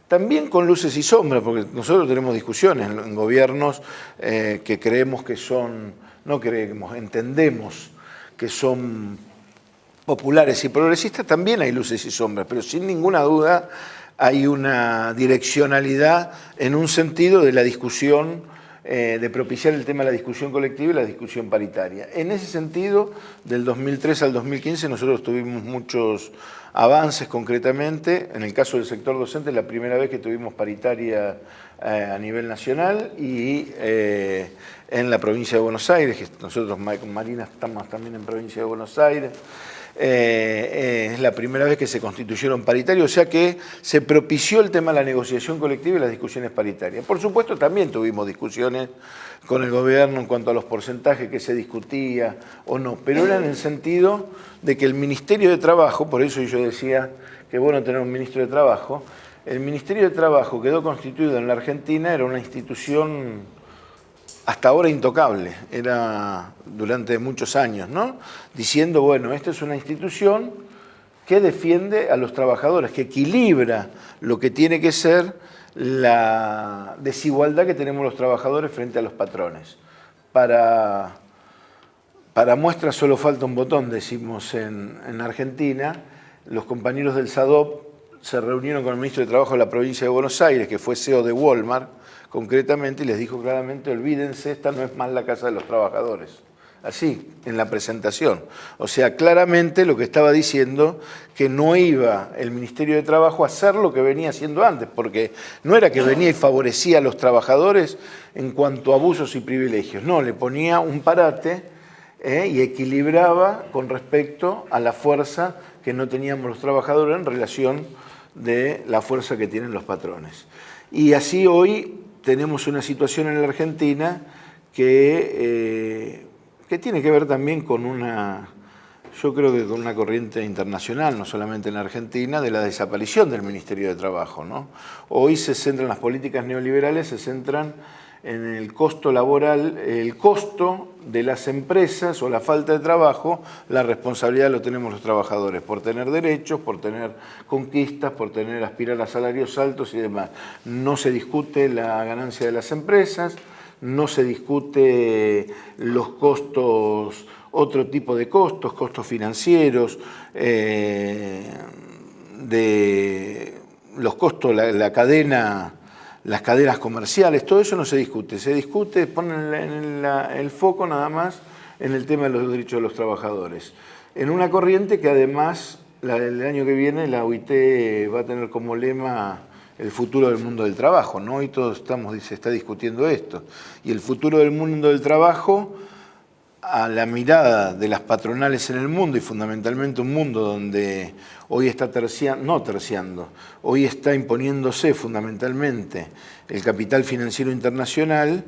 También con luces y sombras, porque nosotros tenemos discusiones en gobiernos que creemos que son, no creemos, entendemos que son populares y progresistas. También hay luces y sombras, pero sin ninguna duda hay una direccionalidad en un sentido de la discusión, de propiciar el tema de la discusión colectiva y la discusión paritaria. En ese sentido, del 2003 al 2015 nosotros tuvimos muchos avances concretamente. En el caso del sector docente, la primera vez que tuvimos paritaria a nivel nacional, y en la provincia de Buenos Aires, que nosotros con Marina estamos también en provincia de Buenos Aires. Es la primera vez que se constituyeron paritarios, o sea que se propició el tema de la negociación colectiva y las discusiones paritarias. Por supuesto, también tuvimos discusiones con el gobierno en cuanto a los porcentajes que se discutía o no, pero era en el sentido de que el Ministerio de Trabajo, por eso yo decía que es bueno tener un ministro de Trabajo, el Ministerio de Trabajo quedó constituido en la Argentina, era una institución hasta ahora intocable, era durante muchos años, ¿no? Diciendo, bueno, esta es una institución que defiende a los trabajadores, que equilibra lo que tiene que ser la desigualdad que tenemos los trabajadores frente a los patrones. Para muestra solo falta un botón, decimos en Argentina. Los compañeros del SADOP se reunieron con el ministro de Trabajo de la provincia de Buenos Aires, que fue CEO de Walmart, concretamente, y les dijo claramente, olvídense, esta no es más la casa de los trabajadores. Así, en la presentación. O sea, claramente lo que estaba diciendo, que no iba el Ministerio de Trabajo a hacer lo que venía haciendo antes, porque no era que venía y favorecía a los trabajadores en cuanto a abusos y privilegios, no, le ponía un parate y equilibraba con respecto a la fuerza que no teníamos los trabajadores en relación de la fuerza que tienen los patrones. Y así hoy tenemos una situación en la Argentina que tiene que ver también con yo creo que con una corriente internacional, no solamente en la Argentina, de la desaparición del Ministerio de Trabajo, ¿no? Hoy se centran las políticas neoliberales, se centran en el costo laboral, el costo de las empresas o la falta de trabajo, la responsabilidad lo tenemos los trabajadores, por tener derechos, por tener conquistas, por aspirar a salarios altos y demás. No se discute la ganancia de las empresas, no se discute los costos, otro tipo de costos financieros, de los costos, la cadena, las cadenas comerciales, todo eso no se discute. Se discute, ponen el foco nada más en el tema de los derechos de los trabajadores. En una corriente que además, el año que viene, la OIT va a tener como lema el futuro del mundo del trabajo, ¿no? Hoy todos se está discutiendo esto. Y el futuro del mundo del trabajo, a la mirada de las patronales en el mundo, y fundamentalmente un mundo donde hoy está hoy está imponiéndose fundamentalmente el capital financiero internacional,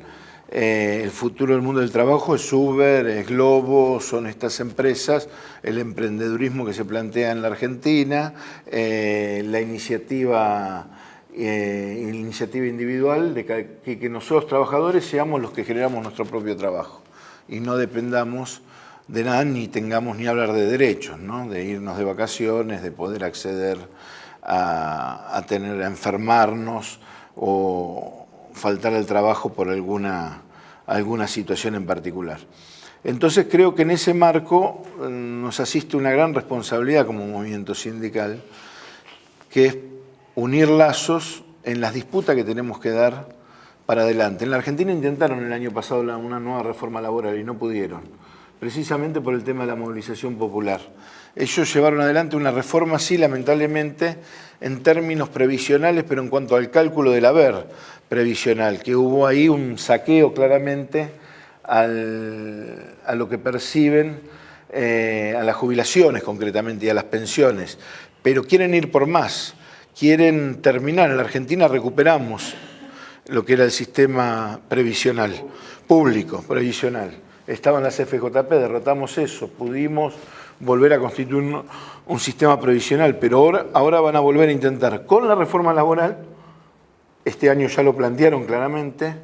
El futuro del mundo del trabajo es Uber, es Globo, son estas empresas, el emprendedurismo que se plantea en la Argentina, la iniciativa individual de que nosotros trabajadores seamos los que generamos nuestro propio trabajo y no dependamos de nada ni tengamos ni hablar de derechos, ¿no? De irnos de vacaciones, de poder acceder a enfermarnos o faltar al trabajo por alguna situación en particular. Entonces creo que en ese marco nos asiste una gran responsabilidad como movimiento sindical, que es unir lazos en las disputas que tenemos que dar para adelante. En la Argentina intentaron el año pasado una nueva reforma laboral y no pudieron, precisamente por el tema de la movilización popular. Ellos llevaron adelante una reforma, sí, lamentablemente, en términos previsionales, pero en cuanto al cálculo del haber previsional, que hubo ahí un saqueo claramente a lo que perciben, a las jubilaciones concretamente y a las pensiones, pero quieren ir por más, quieren terminar. En la Argentina recuperamos lo que era el sistema previsional, público, previsional. Estaban las FJP, derrotamos eso, pudimos volver a constituir un sistema previsional, pero ahora van a volver a intentar con la reforma laboral, este año ya lo plantearon claramente,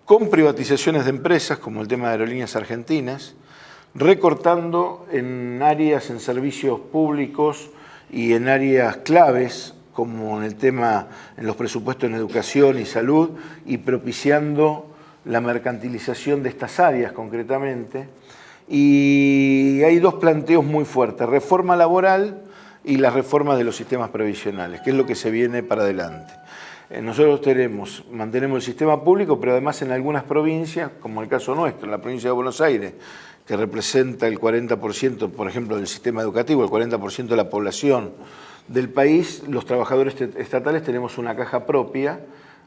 con privatizaciones de empresas, como el tema de Aerolíneas Argentinas, recortando en áreas, en servicios públicos y en áreas claves, como en el tema, en los presupuestos en educación y salud, y propiciando la mercantilización de estas áreas concretamente. Y hay dos planteos muy fuertes, reforma laboral y la reforma de los sistemas previsionales, que es lo que se viene para adelante. Nosotros mantenemos el sistema público, pero además en algunas provincias, como el caso nuestro, en la provincia de Buenos Aires, que representa el 40%, por ejemplo, del sistema educativo, el 40% de la población del país, los trabajadores estatales tenemos una caja propia,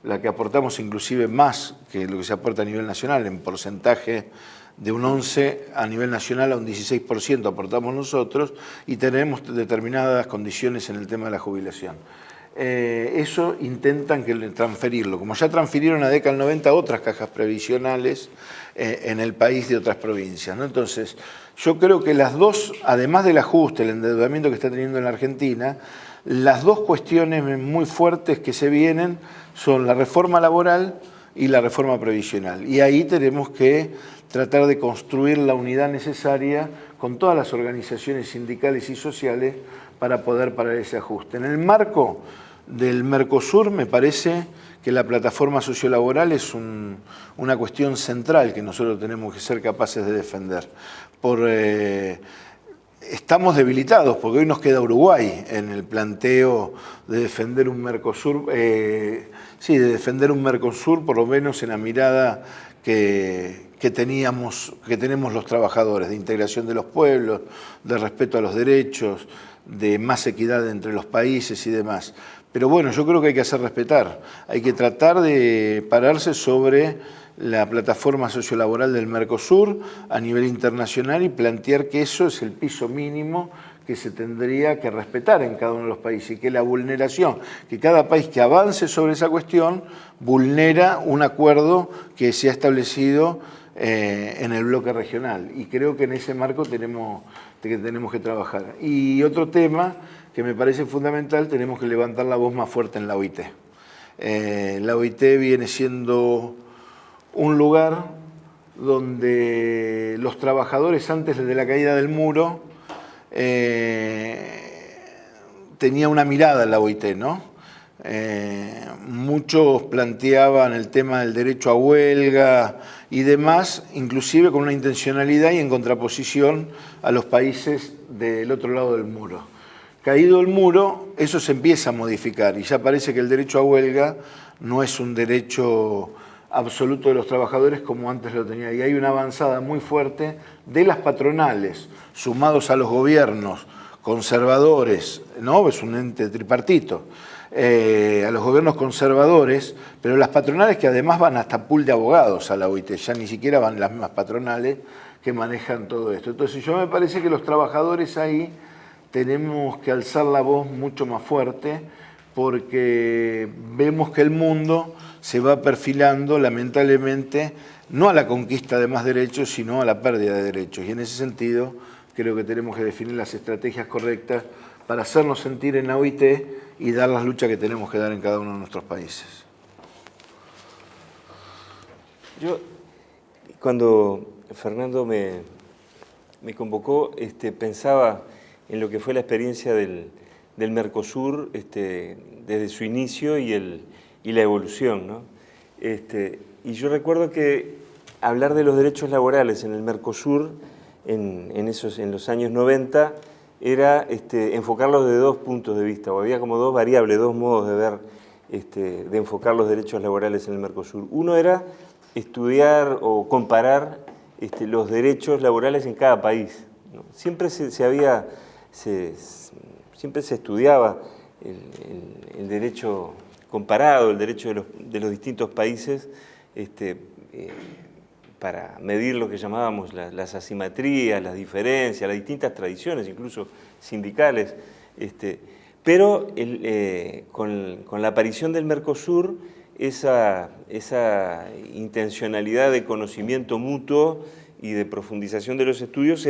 la que aportamos inclusive más que lo que se aporta a nivel nacional, en porcentaje de un 11% a nivel nacional a un 16% aportamos nosotros, y tenemos determinadas condiciones en el tema de la jubilación. Eso intentan transferirlo, como ya transfirieron a década del 90 otras cajas previsionales en el país de otras provincias, ¿no? Entonces, yo creo que las dos, además del ajuste, el endeudamiento que está teniendo en la Argentina, las dos cuestiones muy fuertes que se vienen son la reforma laboral y la reforma previsional. Y ahí tenemos que tratar de construir la unidad necesaria con todas las organizaciones sindicales y sociales para poder parar ese ajuste. En el marco del Mercosur me parece que la plataforma sociolaboral es una cuestión central que nosotros tenemos que ser capaces de defender. Estamos debilitados porque hoy nos queda Uruguay en el planteo de defender un Mercosur, de defender un Mercosur por lo menos en la mirada que tenemos los trabajadores, de integración de los pueblos, de respeto a los derechos, de más equidad entre los países y demás. Pero bueno, yo creo que hay que hacer respetar, hay que tratar de pararse sobre la plataforma sociolaboral del Mercosur a nivel internacional y plantear que eso es el piso mínimo que se tendría que respetar en cada uno de los países, y que la vulneración, que cada país que avance sobre esa cuestión vulnera un acuerdo que se ha establecido en el bloque regional, y creo que en ese marco tenemos que trabajar. Y otro tema que me parece fundamental, tenemos que levantar la voz más fuerte en la OIT. La OIT viene siendo un lugar donde los trabajadores antes de la caída del muro tenía una mirada en la OIT, ¿no? Muchos planteaban el tema del derecho a huelga y demás, inclusive con una intencionalidad y en contraposición a los países del otro lado del muro. Caído el muro, eso se empieza a modificar y ya parece que el derecho a huelga no es un derecho absoluto de los trabajadores como antes lo tenía. Y hay una avanzada muy fuerte de las patronales, sumados a los gobiernos conservadores, ¿no? Es un ente tripartito, a los gobiernos conservadores, pero las patronales que además van hasta pool de abogados a la OIT, ya ni siquiera van las mismas patronales que manejan todo esto. Entonces yo me parece que los trabajadores ahí tenemos que alzar la voz mucho más fuerte, porque vemos que el mundo se va perfilando lamentablemente no a la conquista de más derechos, sino a la pérdida de derechos. Y en ese sentido creo que tenemos que definir las estrategias correctas para hacernos sentir en la OIT y dar las luchas que tenemos que dar en cada uno de nuestros países. Yo, cuando Fernando me convocó, pensaba en lo que fue la experiencia del Mercosur desde su inicio y la evolución, ¿no? Y yo recuerdo que hablar de los derechos laborales en el Mercosur en los años 90 era enfocarlos de dos puntos de vista, o había como dos variables, dos modos de ver, de enfocar los derechos laborales en el Mercosur. Uno era estudiar o comparar los derechos laborales en cada país, ¿no? Siempre se estudiaba el derecho comparado, el derecho de los distintos países, para medir lo que llamábamos las asimetrías, las diferencias, las distintas tradiciones, incluso sindicales. Pero con la aparición del Mercosur, esa intencionalidad de conocimiento mutuo y de profundización de los estudios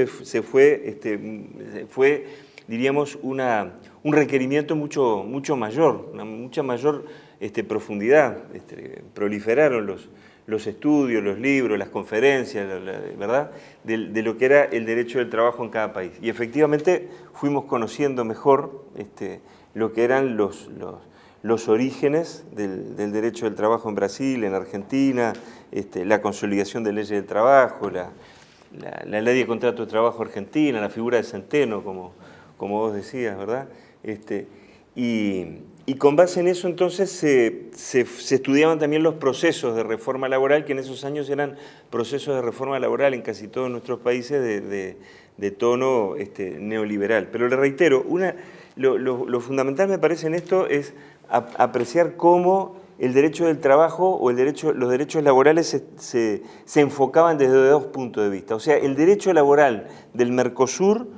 fue, diríamos, un requerimiento mucho mayor, mucha mayor profundidad. Proliferaron los estudios, los libros, las conferencias, ¿verdad?, de lo que era el derecho del trabajo en cada país. Y efectivamente fuimos conociendo mejor lo que eran los orígenes del derecho del trabajo en Brasil, en Argentina, la consolidación de leyes del trabajo, la ley de contrato de trabajo argentina, la figura de Centeno, como vos decías, ¿verdad? Y con base en eso entonces se estudiaban también los procesos de reforma laboral, que en esos años eran procesos de reforma laboral en casi todos nuestros países de tono neoliberal. Pero le reitero, lo fundamental me parece en esto es apreciar cómo el derecho del trabajo o los derechos laborales se enfocaban desde dos puntos de vista. O sea, el derecho laboral del Mercosur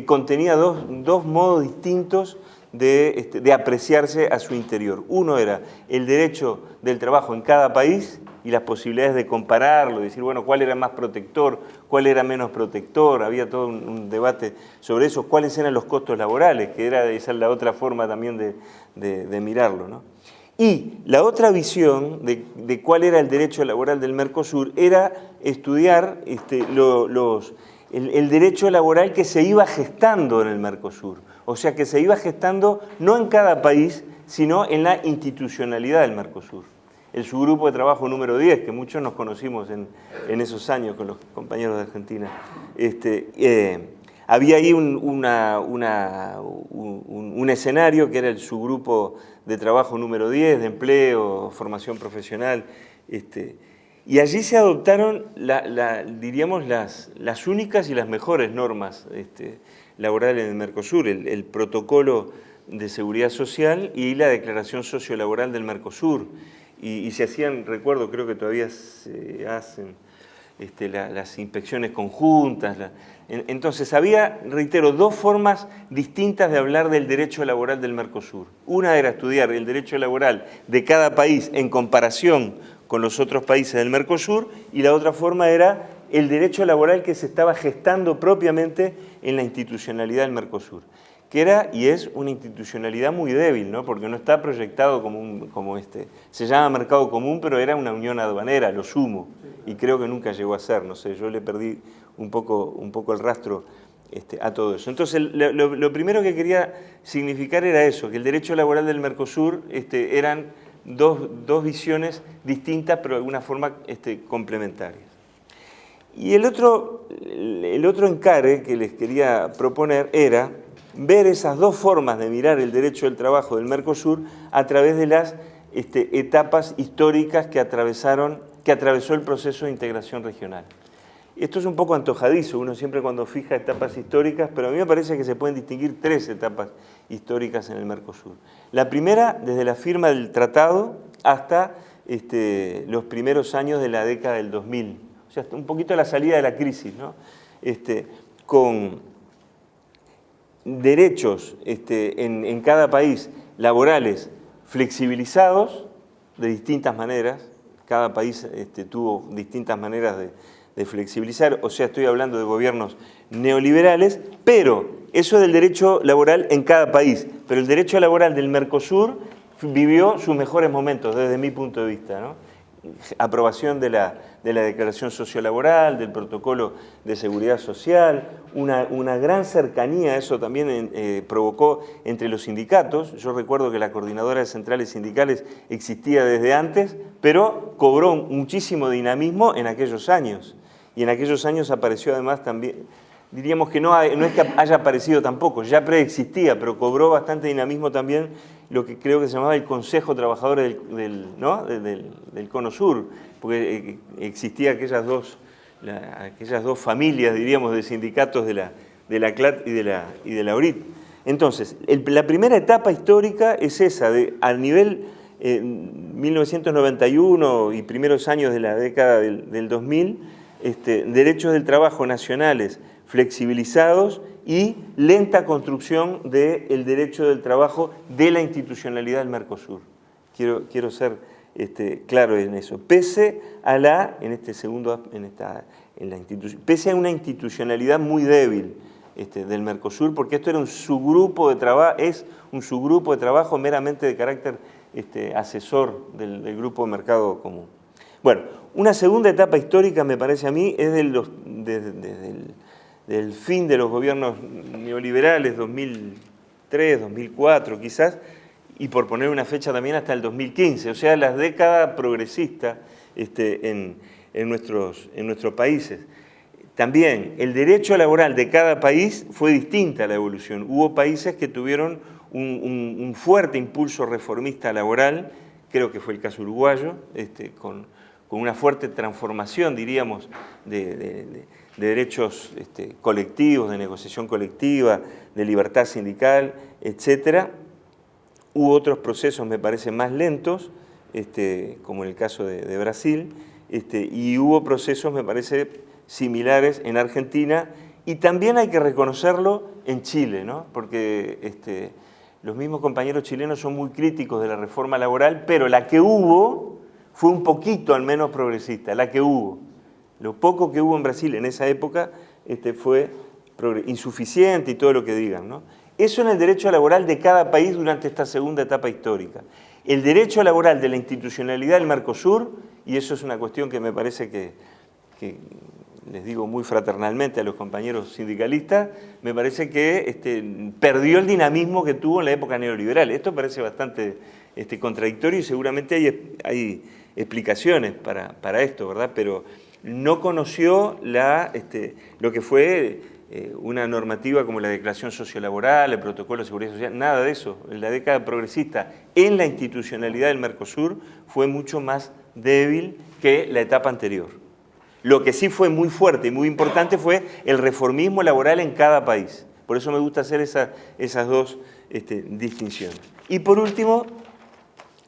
contenía dos modos distintos de apreciarse a su interior. Uno era el derecho del trabajo en cada país y las posibilidades de compararlo, de decir, bueno, cuál era más protector, cuál era menos protector, había todo un debate sobre eso, cuáles eran los costos laborales, que esa es la otra forma también de mirarlo, ¿no? Y la otra visión de cuál era el derecho laboral del Mercosur era estudiar el derecho laboral que se iba gestando en el Mercosur. O sea, que se iba gestando no en cada país, sino en la institucionalidad del Mercosur. El subgrupo de trabajo número 10, que muchos nos conocimos en esos años con los compañeros de Argentina, había ahí un escenario que era el subgrupo de trabajo número 10, de empleo, formación profesional, y allí se adoptaron, diríamos, las únicas y las mejores normas laborales en el Mercosur, el protocolo de seguridad social y la declaración sociolaboral del Mercosur. Y se hacían, recuerdo, creo que todavía se hacen las inspecciones conjuntas. Entonces había, reitero, dos formas distintas de hablar del derecho laboral del Mercosur. Una era estudiar el derecho laboral de cada país en comparación con los otros países del Mercosur, y la otra forma era el derecho laboral que se estaba gestando propiamente en la institucionalidad del Mercosur, que era y es una institucionalidad muy débil, ¿no? Porque no está proyectado se llama mercado común, pero era una unión aduanera, lo sumo, y creo que nunca llegó a ser, no sé, yo le perdí un poco el rastro a todo eso. Entonces, lo primero que quería significar era eso, que el derecho laboral del Mercosur eran dos visiones distintas, pero de alguna forma complementarias. Y el otro encare que les quería proponer era ver esas dos formas de mirar el derecho del trabajo del Mercosur a través de las etapas históricas que atravesó el proceso de integración regional. Esto es un poco antojadizo, uno siempre cuando fija etapas históricas, pero a mí me parece que se pueden distinguir tres etapas históricas en el Mercosur. La primera, desde la firma del tratado hasta los primeros años de la década del 2000, o sea, un poquito la salida de la crisis, ¿no? Con derechos en cada país laborales flexibilizados de distintas maneras, cada país tuvo distintas maneras de flexibilizar, o sea, estoy hablando de gobiernos neoliberales, pero eso es del derecho laboral en cada país, pero el derecho laboral del Mercosur vivió sus mejores momentos desde mi punto de vista, ¿no? Aprobación de la declaración sociolaboral, del protocolo de seguridad social, una gran cercanía, eso también provocó entre los sindicatos. Yo recuerdo que la coordinadora de centrales sindicales existía desde antes, pero cobró muchísimo dinamismo en aquellos años. Y en aquellos años apareció además también, diríamos que no es que haya aparecido tampoco, ya preexistía, pero cobró bastante dinamismo también lo que creo que se llamaba el Consejo Trabajador del Cono Sur, porque existían aquellas dos familias, diríamos, de sindicatos de la CLAT y de la URIT. Entonces, la primera etapa histórica es esa, al nivel 1991 y primeros años de la década del 2000, derechos del trabajo nacionales flexibilizados y lenta construcción del derecho del trabajo de la institucionalidad del Mercosur. Quiero ser claro en eso. Pese a pese a una institucionalidad muy débil del Mercosur, porque esto era un subgrupo de trabajo, es un subgrupo de trabajo meramente de carácter asesor del Grupo de Mercado Común. Bueno, una segunda etapa histórica, me parece a mí, es del fin de los gobiernos neoliberales, 2003, 2004 quizás, y por poner una fecha también hasta el 2015, o sea, la década progresista en nuestros países. También el derecho laboral de cada país fue distinta a la evolución. Hubo países que tuvieron un fuerte impulso reformista laboral, creo que fue el caso uruguayo, con una fuerte transformación, diríamos, de derechos colectivos, de negociación colectiva, de libertad sindical, etc. Hubo otros procesos, me parece, más lentos, como en el caso de Brasil, y hubo procesos, me parece, similares en Argentina, y también hay que reconocerlo en Chile, ¿no? Porque los mismos compañeros chilenos son muy críticos de la reforma laboral, pero la que hubo fue un poquito al menos progresista, la que hubo. Lo poco que hubo en Brasil en esa época fue insuficiente y todo lo que digan, ¿no? Eso en el derecho laboral de cada país durante esta segunda etapa histórica. El derecho laboral de la institucionalidad del Mercosur, y eso es una cuestión que me parece que les digo muy fraternalmente a los compañeros sindicalistas, me parece que perdió el dinamismo que tuvo en la época neoliberal. Esto parece bastante contradictorio y seguramente hay explicaciones para esto, ¿verdad? Pero no conoció lo que fue una normativa como la Declaración Sociolaboral, el Protocolo de Seguridad Social, nada de eso. En la década progresista, en la institucionalidad del Mercosur, fue mucho más débil que la etapa anterior. Lo que sí fue muy fuerte y muy importante fue el reformismo laboral en cada país. Por eso me gusta hacer esas dos distinciones. Y por último,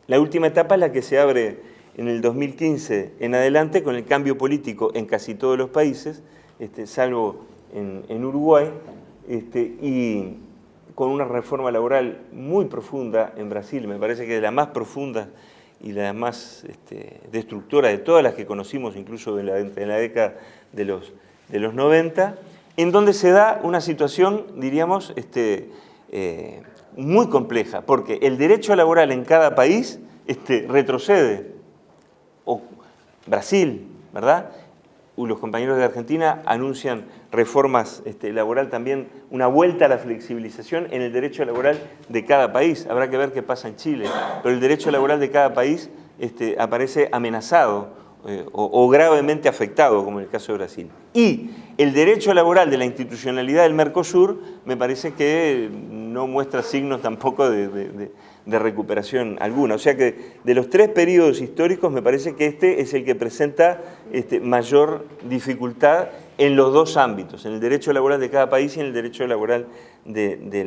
la última etapa es la que se abre en el 2015 en adelante con el cambio político en casi todos los países, salvo en Uruguay, y con una reforma laboral muy profunda en Brasil, me parece que de la más profunda y la más destructora de todas las que conocimos, incluso en la década de los 90, en donde se da una situación, diríamos, muy compleja, porque el derecho laboral en cada país retrocede. Brasil, ¿verdad? Los compañeros de Argentina anuncian reformas laboral también, una vuelta a la flexibilización en el derecho laboral de cada país. Habrá que ver qué pasa en Chile, pero el derecho laboral de cada país aparece amenazado o gravemente afectado, como en el caso de Brasil. Y el derecho laboral de la institucionalidad del Mercosur me parece que no muestra signos tampoco de recuperación alguna. O sea que de los tres periodos históricos me parece que este es el que presenta mayor dificultad en los dos ámbitos, en el derecho laboral de cada país y en el derecho laboral de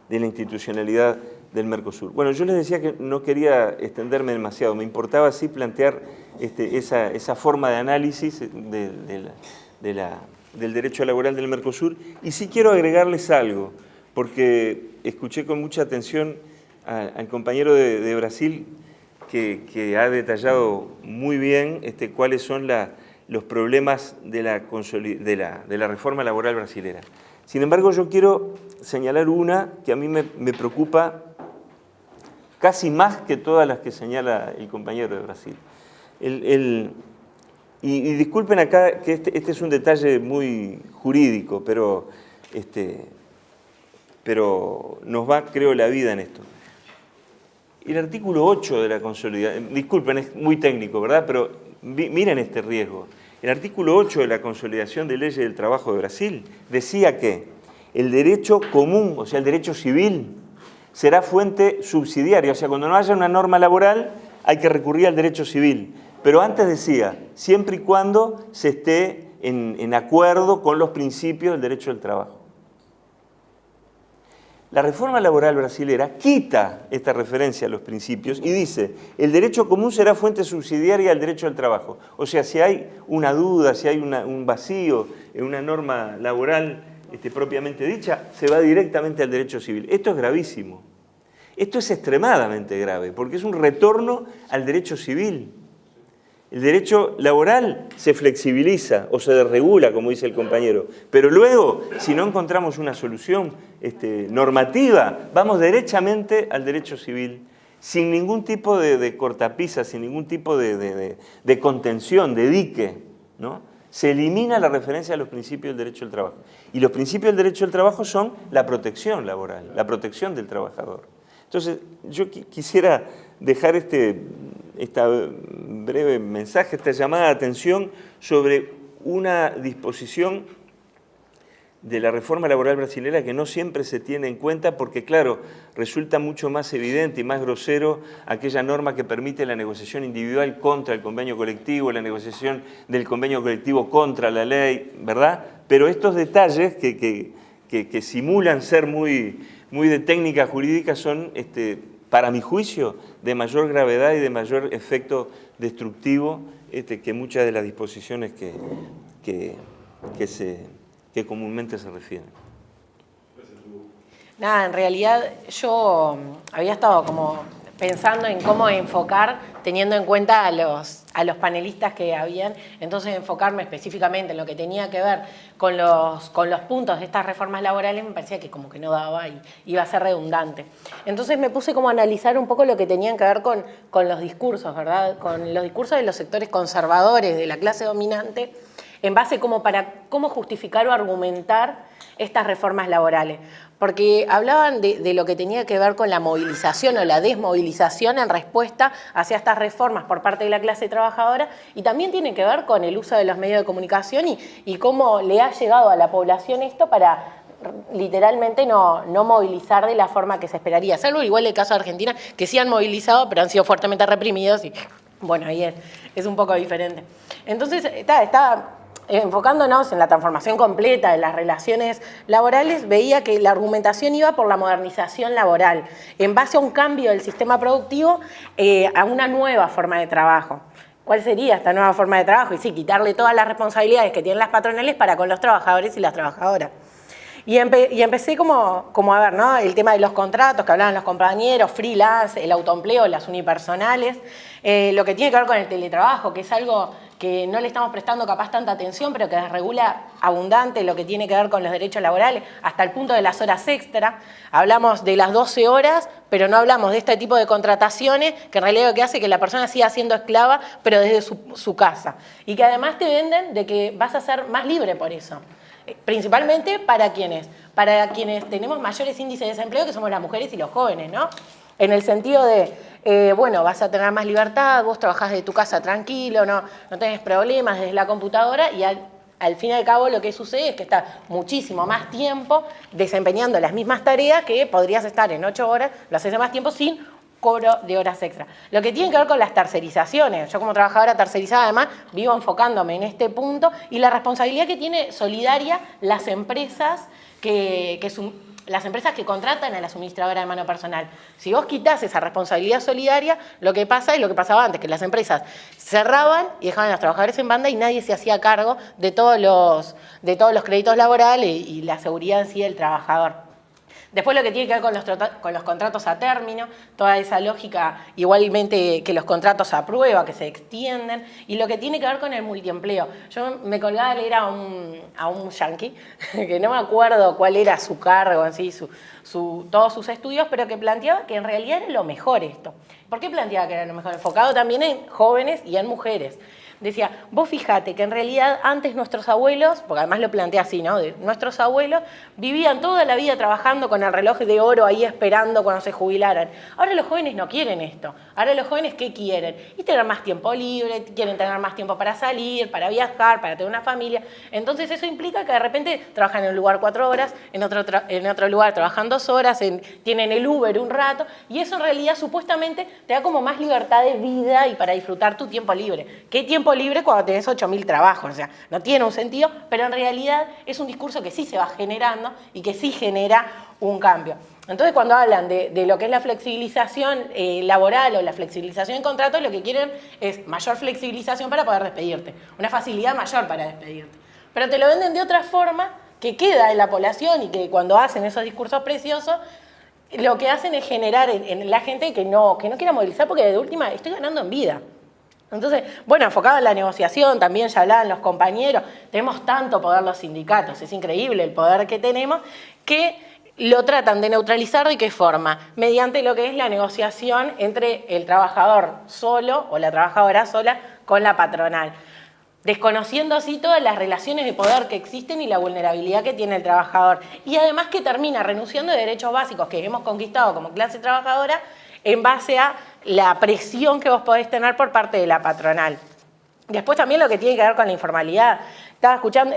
la institucionalidad del Mercosur. Bueno, yo les decía que no quería extenderme demasiado, me importaba sí plantear esa forma de análisis del derecho laboral del Mercosur, y sí quiero agregarles algo, porque escuché con mucha atención al compañero de Brasil que ha detallado muy bien cuáles son los problemas de la reforma laboral brasilera. Sin embargo, yo quiero señalar una que a mí me preocupa casi más que todas las que señala el compañero de Brasil. Y disculpen acá que este es un detalle muy jurídico, pero nos va, creo, la vida en esto. El artículo 8 de la consolidación, disculpen, es muy técnico, ¿verdad? Pero miren este riesgo. El artículo 8 de la Consolidación de Leyes del Trabajo de Brasil decía que el derecho común, o sea, el derecho civil, será fuente subsidiaria. O sea, cuando no haya una norma laboral, hay que recurrir al derecho civil. Pero antes decía, siempre y cuando se esté en acuerdo con los principios del derecho del trabajo. La reforma laboral brasilera quita esta referencia a los principios y dice, el derecho común será fuente subsidiaria al derecho del trabajo. O sea, si hay una duda, si hay un vacío en una norma laboral propiamente dicha, se va directamente al derecho civil. Esto es gravísimo. Esto es extremadamente grave, porque es un retorno al derecho civil. El derecho laboral se flexibiliza o se desregula, como dice el compañero, pero luego, si no encontramos una solución normativa, vamos derechamente al derecho civil, sin ningún tipo de cortapisa, sin ningún tipo de contención, de dique, ¿no? Se elimina la referencia a los principios del derecho del trabajo. Y los principios del derecho del trabajo son la protección laboral, la protección del trabajador. Entonces, yo quisiera dejar este breve mensaje, esta llamada de atención sobre una disposición de la reforma laboral brasileña que no siempre se tiene en cuenta porque, claro, resulta mucho más evidente y más grosero aquella norma que permite la negociación individual contra el convenio colectivo, la negociación del convenio colectivo contra la ley, ¿verdad? Pero estos detalles que simulan ser muy de técnica jurídica son, para mi juicio, de mayor gravedad y de mayor efecto destructivo que muchas de las disposiciones que comúnmente se refieren. Nada, en realidad yo había estado como pensando en cómo enfocar, teniendo en cuenta a los panelistas que habían, entonces enfocarme específicamente en lo que tenía que ver con los puntos de estas reformas laborales, me parecía que como que no daba y iba a ser redundante. Entonces me puse como a analizar un poco lo que tenían que ver con los discursos, ¿verdad? Con los discursos de los sectores conservadores, de la clase dominante, en base como para cómo justificar o argumentar estas reformas laborales. Porque hablaban de lo que tenía que ver con la movilización o la desmovilización en respuesta hacia estas reformas por parte de la clase trabajadora y también tiene que ver con el uso de los medios de comunicación y cómo le ha llegado a la población esto para literalmente no movilizar de la forma que se esperaría. Salvo igual el caso de Argentina, que sí han movilizado, pero han sido fuertemente reprimidos y bueno, ahí es un poco diferente. Entonces, está enfocándonos en la transformación completa de las relaciones laborales, veía que la argumentación iba por la modernización laboral, en base a un cambio del sistema productivo a una nueva forma de trabajo. ¿Cuál sería esta nueva forma de trabajo? Y sí, quitarle todas las responsabilidades que tienen las patronales para con los trabajadores y las trabajadoras. Y empecé como a ver, ¿no? El tema de los contratos que hablaban los compañeros, freelance, el autoempleo, las unipersonales, lo que tiene que ver con el teletrabajo, que es algo que no le estamos prestando capaz tanta atención, pero que desregula abundante lo que tiene que ver con los derechos laborales, hasta el punto de las horas extra. Hablamos de las 12 horas, pero no hablamos de este tipo de contrataciones, que en realidad lo que hace es que la persona siga siendo esclava, pero desde su casa. Y que además te venden de que vas a ser más libre por eso. Principalmente para quienes tenemos mayores índices de desempleo, que somos las mujeres y los jóvenes, ¿no? En el sentido de, bueno, vas a tener más libertad, vos trabajás de tu casa tranquilo, no tenés problemas desde la computadora y al fin y al cabo lo que sucede es que estás muchísimo más tiempo desempeñando las mismas tareas que podrías estar en 8 horas, lo haces de más tiempo sin cobro de horas extra. Lo que tiene que ver con las tercerizaciones, yo como trabajadora tercerizada además vivo enfocándome en este punto y la responsabilidad que tiene solidaria las empresas que contratan a la suministradora de mano personal. Si vos quitás esa responsabilidad solidaria, lo que pasa es lo que pasaba antes, que las empresas cerraban y dejaban a los trabajadores en banda y nadie se hacía cargo de todos los créditos laborales y la seguridad en sí del trabajador. Después lo que tiene que ver con los contratos a término, toda esa lógica, igualmente que los contratos a prueba, que se extienden, y lo que tiene que ver con el multiempleo. Yo me colgaba a leer a un yanqui, que no me acuerdo cuál era su cargo, así, todos sus estudios, pero que planteaba que en realidad era lo mejor esto. ¿Por qué planteaba que era lo mejor? Enfocado también en jóvenes y en mujeres. Decía, vos fíjate que en realidad antes nuestros abuelos, porque además lo plantea así, ¿no? Nuestros abuelos vivían toda la vida trabajando con el reloj de oro ahí esperando cuando se jubilaran. Ahora los jóvenes no quieren esto. Ahora los jóvenes, ¿qué quieren? Y tener más tiempo libre, quieren tener más tiempo para salir, para viajar, para tener una familia. Entonces eso implica que de repente trabajan en un lugar 4 horas, en otro lugar trabajan 2 horas, tienen el Uber un rato, y eso en realidad supuestamente te da como más libertad de vida y para disfrutar tu tiempo libre. ¿Qué tiempo libre cuando tenés 8.000 trabajos? O sea, no tiene un sentido, pero en realidad es un discurso que sí se va generando y que sí genera un cambio. Entonces, cuando hablan de lo que es la flexibilización laboral o la flexibilización en contrato, lo que quieren es mayor flexibilización para poder despedirte, una facilidad mayor para despedirte. Pero te lo venden de otra forma que queda en la población y que cuando hacen esos discursos preciosos, lo que hacen es generar en la gente que no quiera movilizar, porque de última estoy ganando en vida. Entonces, bueno, enfocado en la negociación, también ya hablaban los compañeros, tenemos tanto poder los sindicatos, es increíble el poder que tenemos, que lo tratan de neutralizar. ¿De qué forma? Mediante lo que es la negociación entre el trabajador solo o la trabajadora sola con la patronal, desconociendo así todas las relaciones de poder que existen y la vulnerabilidad que tiene el trabajador. Y además que termina renunciando de derechos básicos que hemos conquistado como clase trabajadora en base a la presión que vos podés tener por parte de la patronal. Después también lo que tiene que ver con la informalidad. Estaba escuchando,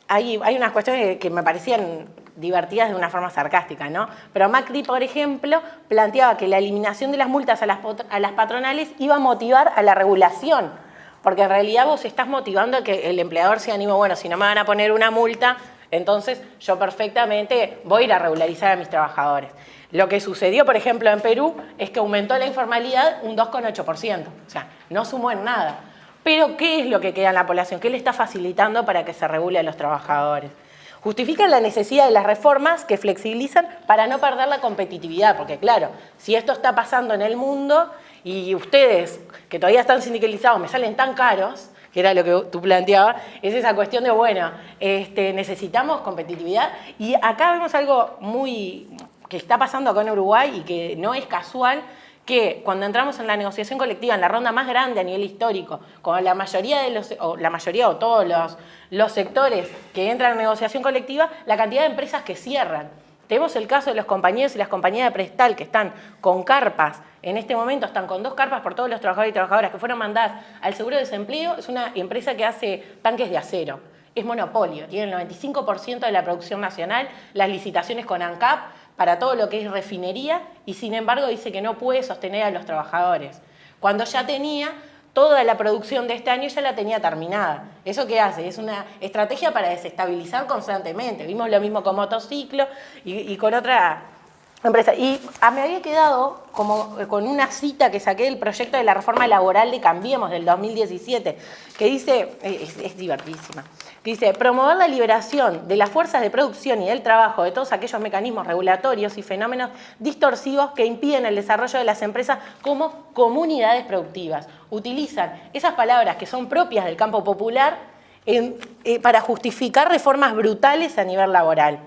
hay unas cuestiones que me parecían divertidas de una forma sarcástica, ¿no? Pero Macri, por ejemplo, planteaba que la eliminación de las multas a las patronales iba a motivar a la regulación, porque en realidad vos estás motivando a que el empleador se anime, bueno, si no me van a poner una multa, entonces yo perfectamente voy a ir a regularizar a mis trabajadores. Lo que sucedió, por ejemplo, en Perú es que aumentó la informalidad un 2,8%. O sea, no sumó en nada. Pero, ¿qué es lo que queda en la población? ¿Qué le está facilitando para que se regule a los trabajadores? Justifican la necesidad de las reformas que flexibilizan para no perder la competitividad. Porque, claro, si esto está pasando en el mundo y ustedes, que todavía están sindicalizados, me salen tan caros, que era lo que tú planteabas, es esa cuestión de, bueno, necesitamos competitividad. Y acá vemos algo que está pasando acá en Uruguay y que no es casual, que cuando entramos en la negociación colectiva, en la ronda más grande a nivel histórico, con la mayoría o todos los sectores que entran en negociación colectiva, la cantidad de empresas que cierran. Tenemos el caso de los compañeros y las compañías de Prestal que están con carpas, en este momento están con 2 carpas por todos los trabajadores y trabajadoras que fueron mandadas al seguro de desempleo. Es una empresa que hace tanques de acero, es monopolio, tiene el 95% de la producción nacional, las licitaciones con ANCAP, para todo lo que es refinería, y sin embargo dice que no puede sostener a los trabajadores. Cuando ya tenía toda la producción de este año, ya la tenía terminada. ¿Eso qué hace? Es una estrategia para desestabilizar constantemente. Vimos lo mismo con motociclo y con otra empresa. Y me había quedado como con una cita que saqué del proyecto de la reforma laboral de Cambiemos del 2017, que dice, es divertísima, dice, promover la liberación de las fuerzas de producción y del trabajo de todos aquellos mecanismos regulatorios y fenómenos distorsivos que impiden el desarrollo de las empresas como comunidades productivas. Utilizan esas palabras que son propias del campo popular para justificar reformas brutales a nivel laboral.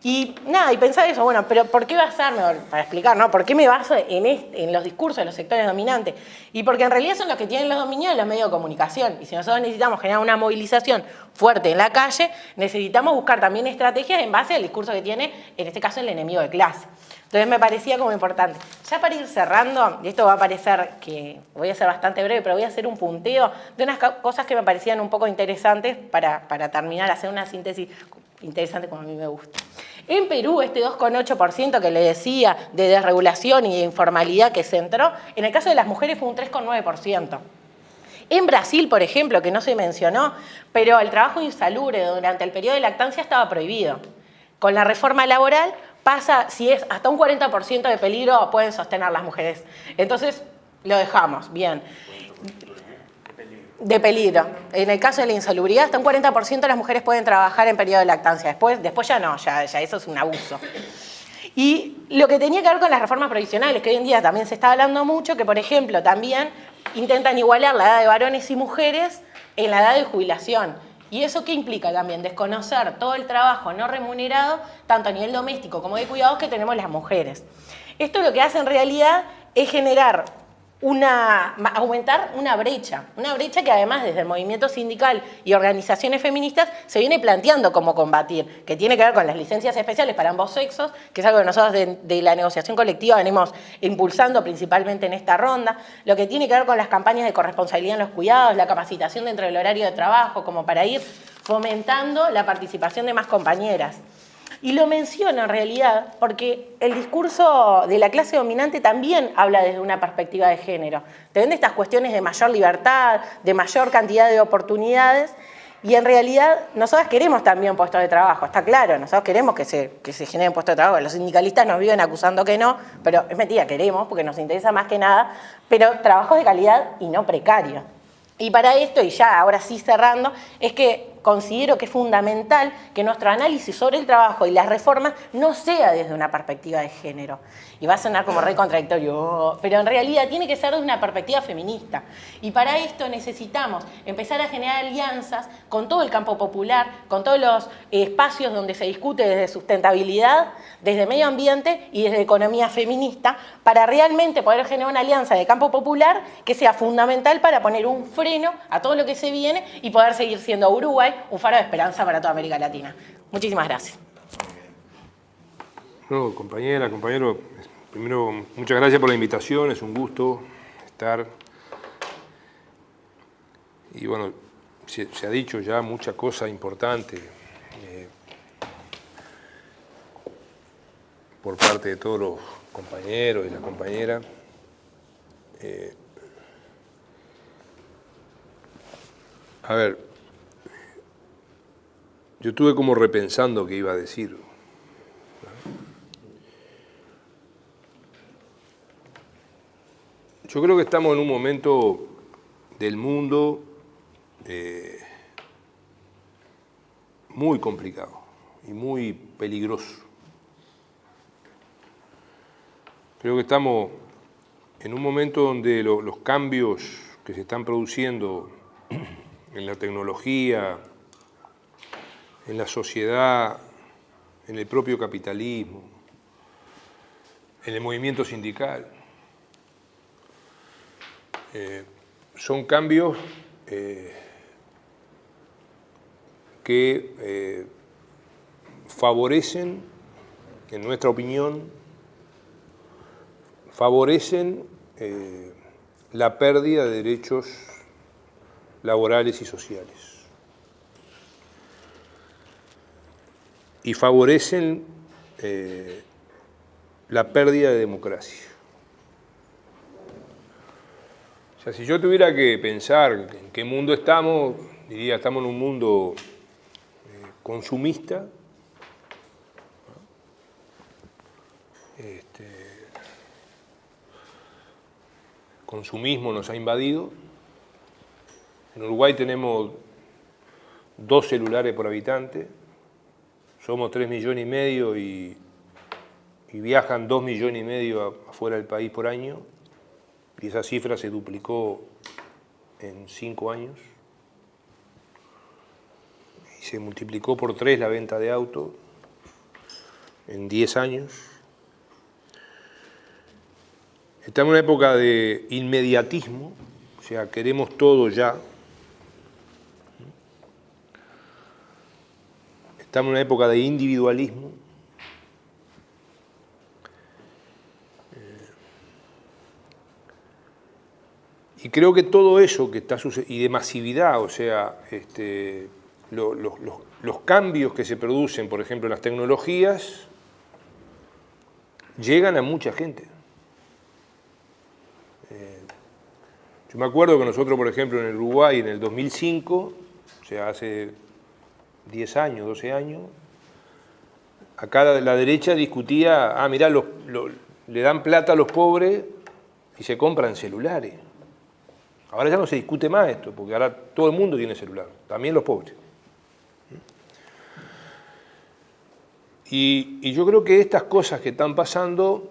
Y nada, y pensaba eso, bueno, pero ¿por qué basarme, para explicar, ¿no? ¿Por qué me baso en los discursos de los sectores dominantes? Y porque en realidad son los que tienen los dominios de los medios de comunicación. Y si nosotros necesitamos generar una movilización fuerte en la calle, necesitamos buscar también estrategias en base al discurso que tiene, en este caso, el enemigo de clase. Entonces me parecía como importante. Ya para ir cerrando, y esto va a parecer que voy a ser bastante breve, pero voy a hacer un punteo de unas cosas que me parecían un poco interesantes para terminar, hacer una síntesis interesante como a mí me gusta. En Perú, este 2,8% que le decía de desregulación y de informalidad que se entró, en el caso de las mujeres fue un 3,9%. En Brasil, por ejemplo, que no se mencionó, pero el trabajo insalubre durante el periodo de lactancia estaba prohibido. Con la reforma laboral pasa, si es hasta un 40% de peligro, pueden sostener las mujeres. Entonces, lo dejamos, bien. De peligro. En el caso de la insalubridad, hasta un 40% de las mujeres pueden trabajar en periodo de lactancia. Después ya no, ya eso es un abuso. Y lo que tenía que ver con las reformas provisionales, que hoy en día también se está hablando mucho, que por ejemplo también intentan igualar la edad de varones y mujeres en la edad de jubilación. ¿Y eso qué implica también? Desconocer todo el trabajo no remunerado, tanto a nivel doméstico como de cuidados, que tenemos las mujeres. Esto lo que hace en realidad es generar aumentar una brecha que además desde el movimiento sindical y organizaciones feministas se viene planteando cómo combatir, que tiene que ver con las licencias especiales para ambos sexos, que es algo que nosotros de la negociación colectiva venimos impulsando principalmente en esta ronda, lo que tiene que ver con las campañas de corresponsabilidad en los cuidados, la capacitación dentro del horario de trabajo, como para ir fomentando la participación de más compañeras. Y lo menciono en realidad porque el discurso de la clase dominante también habla desde una perspectiva de género. Te vende estas cuestiones de mayor libertad, de mayor cantidad de oportunidades, y en realidad nosotros queremos también puestos de trabajo, está claro, nosotros queremos que se generen puestos de trabajo. Los sindicalistas nos viven acusando que no, pero es mentira, queremos, porque nos interesa más que nada, pero trabajos de calidad y no precarios. Y para esto, y ya ahora sí cerrando, es que considero que es fundamental que nuestro análisis sobre el trabajo y las reformas no sea desde una perspectiva de género. Y va a sonar como re contradictorio, pero en realidad tiene que ser desde una perspectiva feminista. Y para esto necesitamos empezar a generar alianzas con todo el campo popular, con todos los espacios donde se discute desde sustentabilidad, desde medio ambiente y desde economía feminista, para realmente poder generar una alianza de campo popular que sea fundamental para poner un freno a todo lo que se viene y poder seguir siendo Uruguay un faro de esperanza para toda América Latina. Muchísimas gracias. No, compañera, compañero, primero muchas gracias por la invitación, es un gusto estar. Y bueno, se ha dicho ya mucha cosa importante por parte de todos los compañeros y las compañeras. A ver, yo estuve como repensando qué iba a decir. Yo creo que estamos en un momento del mundo muy complicado y muy peligroso. Creo que estamos en un momento donde los cambios que se están produciendo en la tecnología, en la sociedad, en el propio capitalismo, en el movimiento sindical, son cambios que favorecen, en nuestra opinión, favorecen la pérdida de derechos laborales y sociales. Y favorecen la pérdida de democracia. O sea, si yo tuviera que pensar en qué mundo estamos, diría estamos en un mundo consumista, el consumismo nos ha invadido. En Uruguay tenemos 2 celulares por habitante, somos 3,5 millones y viajan 2,5 millones afuera del país por año, y esa cifra se duplicó en 5 años, y se multiplicó por 3 la venta de autos en 10 años. Estamos en una época de inmediatismo, o sea, queremos todo ya. Estamos en una época de individualismo. Y creo que todo eso que está sucediendo, y de masividad, o sea, los cambios que se producen, por ejemplo, en las tecnologías, llegan a mucha gente. Yo me acuerdo que nosotros, por ejemplo, en el Uruguay, en el 2005, o sea, hace 10 años, 12 años, acá la derecha discutía, mirá, le dan plata a los pobres y se compran celulares. Ahora ya no se discute más esto, porque ahora todo el mundo tiene celular, también los pobres. Y yo creo que estas cosas que están pasando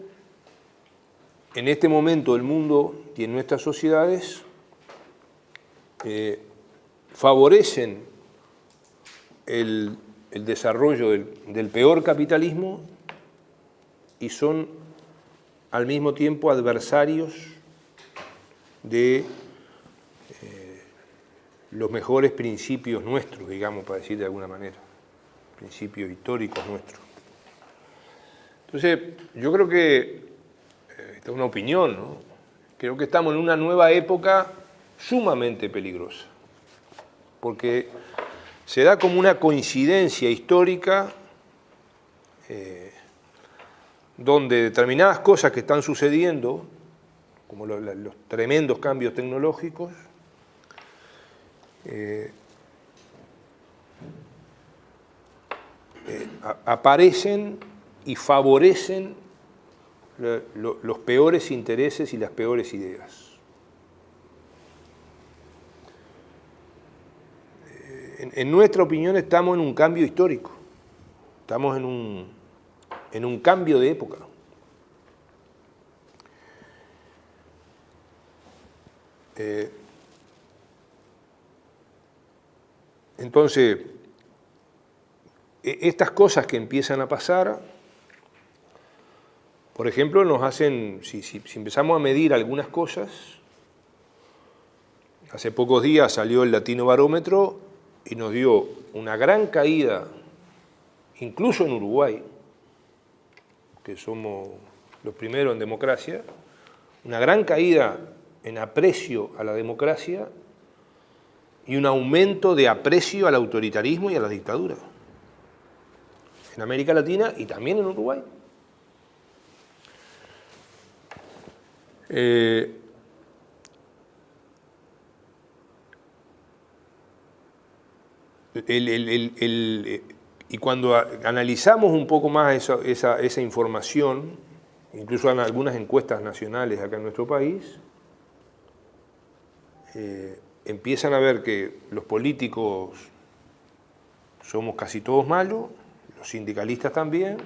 en este momento del mundo y en nuestras sociedades favorecen el desarrollo del peor capitalismo y son al mismo tiempo adversarios de los mejores principios nuestros, digamos, para decir de alguna manera, principios históricos nuestros. Entonces, yo creo que, esta es una opinión, ¿no? Creo que estamos en una nueva época sumamente peligrosa, porque se da como una coincidencia histórica donde determinadas cosas que están sucediendo, como los tremendos cambios tecnológicos, aparecen y favorecen los peores intereses y las peores ideas. En nuestra opinión estamos en un cambio histórico, estamos en un cambio de época. Entonces, estas cosas que empiezan a pasar, por ejemplo, nos hacen, si empezamos a medir algunas cosas, hace pocos días salió el Latino Barómetro y nos dio una gran caída, incluso en Uruguay, que somos los primeros en democracia, una gran caída en aprecio a la democracia y un aumento de aprecio al autoritarismo y a la dictadura. En América Latina y también en Uruguay. Y cuando analizamos un poco más esa información, incluso en algunas encuestas nacionales acá en nuestro país, empiezan a ver que los políticos somos casi todos malos, los sindicalistas también,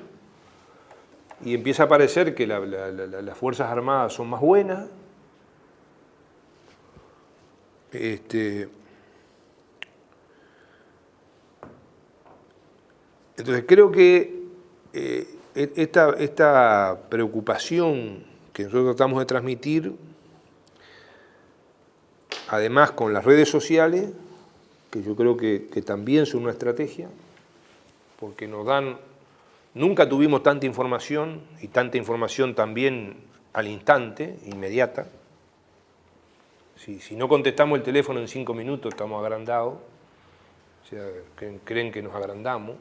y empieza a parecer que las Fuerzas Armadas son más buenas. Entonces creo que esta preocupación que nosotros tratamos de transmitir, además con las redes sociales, que yo creo que también son una estrategia, porque nos dan, nunca tuvimos tanta información y tanta información también al instante, inmediata. Si no contestamos el teléfono en 5 minutos estamos agrandados, o sea, creen que nos agrandamos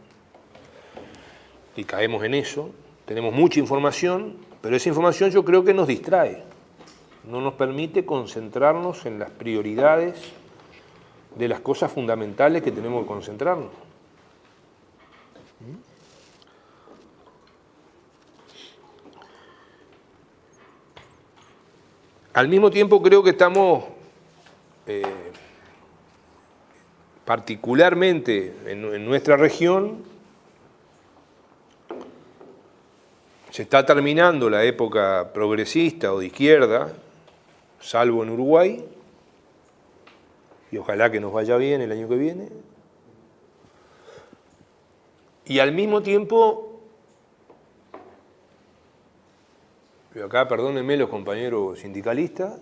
y caemos en eso. Tenemos mucha información, pero esa información yo creo que nos distrae, no nos permite concentrarnos en las prioridades de las cosas fundamentales que tenemos que concentrarnos. Al mismo tiempo creo que estamos, particularmente en nuestra región, se está terminando la época progresista o de izquierda, salvo en Uruguay, y ojalá que nos vaya bien el año que viene. Y al mismo tiempo, y acá perdónenme los compañeros sindicalistas,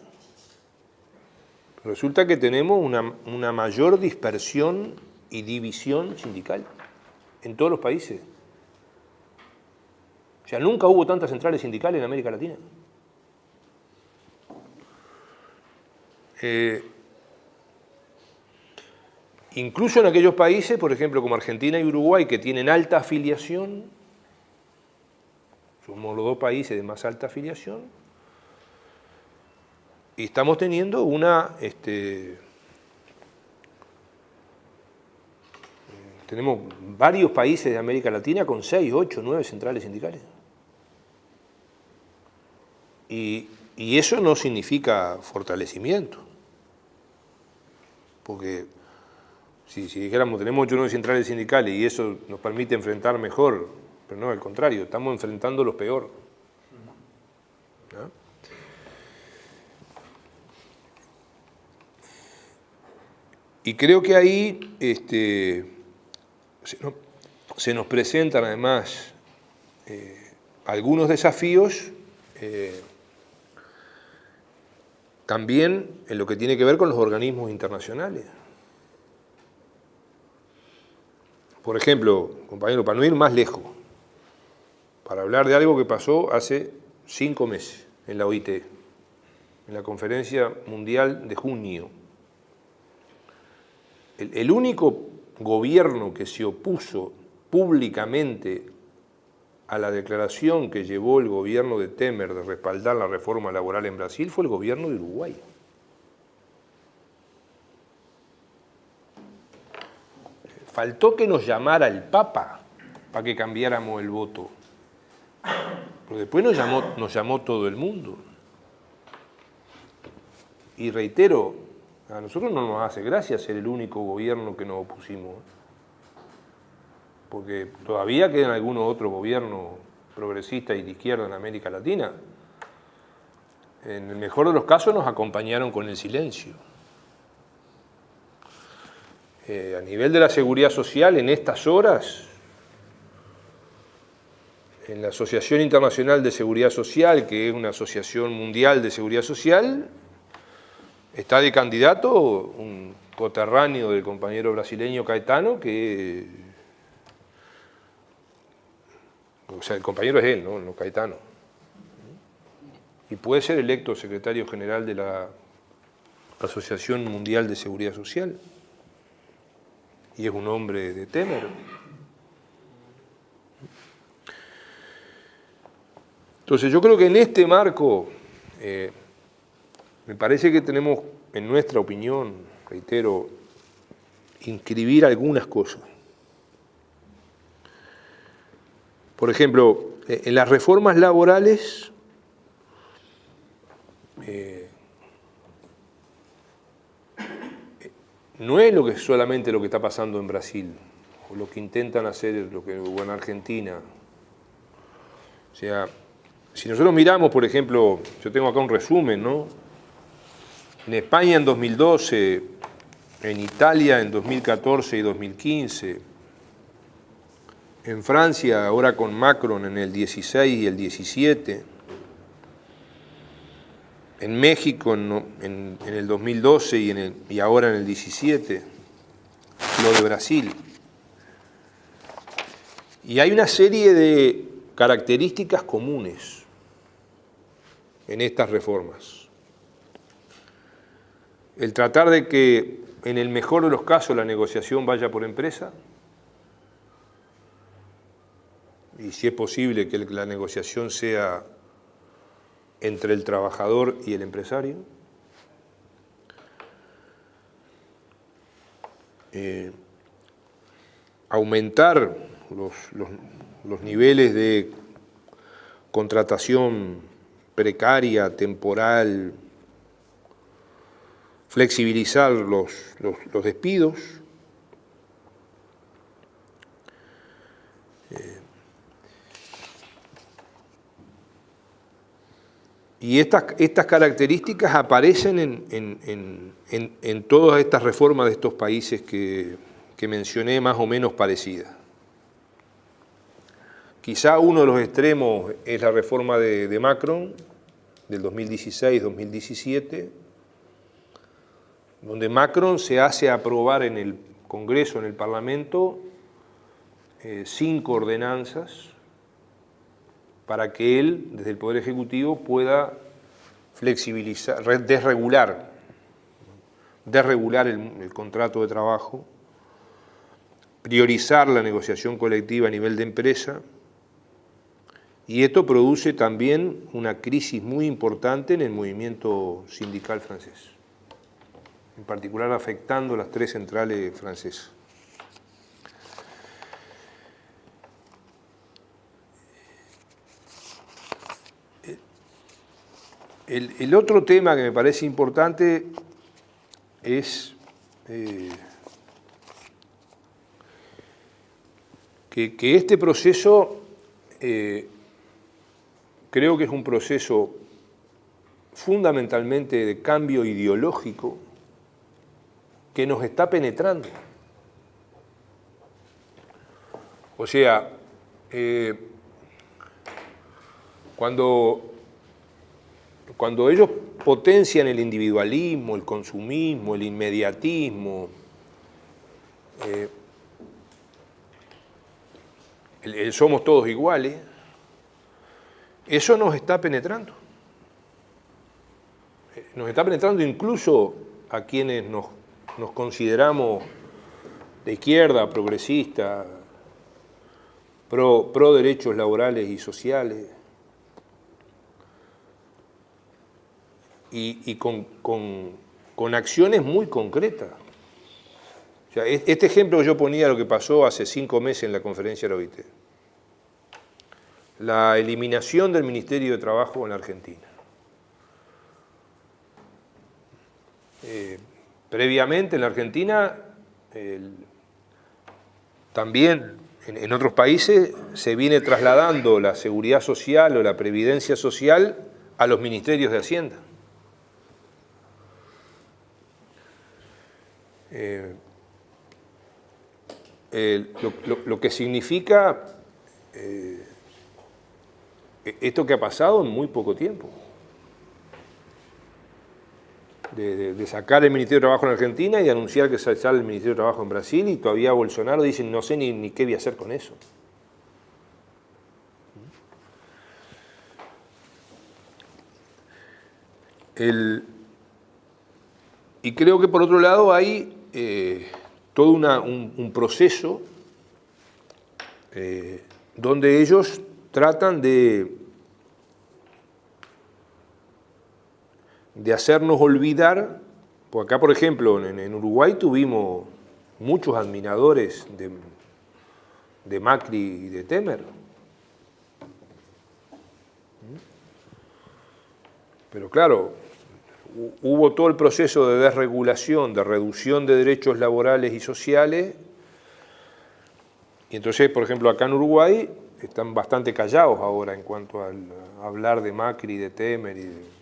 resulta que tenemos una mayor dispersión y división sindical en todos los países. O sea, nunca hubo tantas centrales sindicales en América Latina. Incluso en aquellos países, por ejemplo, como Argentina y Uruguay, que tienen alta afiliación, somos los dos países de más alta afiliación, y estamos teniendo tenemos varios países de América Latina con 6, 8, 9 centrales sindicales. Y eso no significa fortalecimiento, porque si dijéramos tenemos 8 o 9 centrales sindicales y eso nos permite enfrentar mejor Pero no, al contrario, estamos enfrentando lo peor. ¿No? Y creo que ahí se nos presentan además algunos desafíos también en lo que tiene que ver con los organismos internacionales. Por ejemplo, compañero, para no ir más lejos, para hablar de algo que pasó hace 5 meses en la OIT, en la Conferencia Mundial de junio. El único gobierno que se opuso públicamente a la declaración que llevó el gobierno de Temer de respaldar la reforma laboral en Brasil fue el gobierno de Uruguay. Faltó que nos llamara el Papa para que cambiáramos el voto. Pero después nos llamó todo el mundo. Y reitero, a nosotros no nos hace gracia ser el único gobierno que nos opusimos. Porque todavía quedan algunos otros gobiernos progresistas y de izquierda en América Latina. En el mejor de los casos nos acompañaron con el silencio. A nivel de la seguridad social, en estas horas, en la Asociación Internacional de Seguridad Social, que es una asociación mundial de seguridad social, está de candidato un coterráneo del compañero brasileño Caetano, o sea, el compañero es él, no Caetano. Y puede ser electo secretario general de la Asociación Mundial de Seguridad Social. Y es un hombre de Temer. Entonces yo creo que en este marco me parece que tenemos, en nuestra opinión, reitero, inscribir algunas cosas. Por ejemplo, en las reformas laborales no es solamente lo que está pasando en Brasil, o lo que intentan hacer o en Argentina. O sea, si nosotros miramos, por ejemplo, yo tengo acá un resumen, ¿no? En España en 2012, en Italia en 2014 y 2015, en Francia ahora con Macron en el 16 y el 17, en México en el 2012 y ahora en el 17, lo de Brasil. Y hay una serie de características comunes en estas reformas. El tratar de que en el mejor de los casos la negociación vaya por empresa, y si es posible que la negociación sea entre el trabajador y el empresario. Aumentar los niveles de contratación precaria, temporal, flexibilizar los despidos. Y estas características aparecen en todas estas reformas de estos países que mencioné, más o menos parecidas. Quizá uno de los extremos es la reforma de Macron, del 2016-2017, donde Macron se hace aprobar en el Congreso, en el Parlamento, 5 ordenanzas para que él, desde el Poder Ejecutivo, pueda flexibilizar, desregular el contrato de trabajo, priorizar la negociación colectiva a nivel de empresa, y esto produce también una crisis muy importante en el movimiento sindical francés, en particular afectando las 3 centrales francesas. El otro tema que me parece importante es que este proceso creo que es un proceso fundamentalmente de cambio ideológico que nos está penetrando. O sea, cuando ellos potencian el individualismo, el consumismo, el inmediatismo, el somos todos iguales, eso nos está penetrando. Nos está penetrando incluso a quienes nos consideramos de izquierda, progresista, pro derechos laborales y sociales, y con acciones muy concretas. O sea, este ejemplo que yo ponía de lo que pasó hace 5 meses en la conferencia de la OIT. La eliminación del Ministerio de Trabajo en la Argentina. Previamente en la Argentina, también en otros países, se viene trasladando la seguridad social o la previdencia social a los ministerios de Hacienda. Lo que significa esto que ha pasado en muy poco tiempo. De sacar el Ministerio de Trabajo en Argentina y anunciar que se sale el Ministerio de Trabajo en Brasil, y todavía Bolsonaro dice, no sé ni qué voy a hacer con eso. Y creo que por otro lado hay todo un proceso donde ellos tratan de hacernos olvidar, pues acá por ejemplo en Uruguay tuvimos muchos admiradores de Macri y de Temer. Pero claro, hubo todo el proceso de desregulación, de reducción de derechos laborales y sociales, y entonces, por ejemplo, acá en Uruguay están bastante callados ahora en cuanto a hablar de Macri, de Temer y de...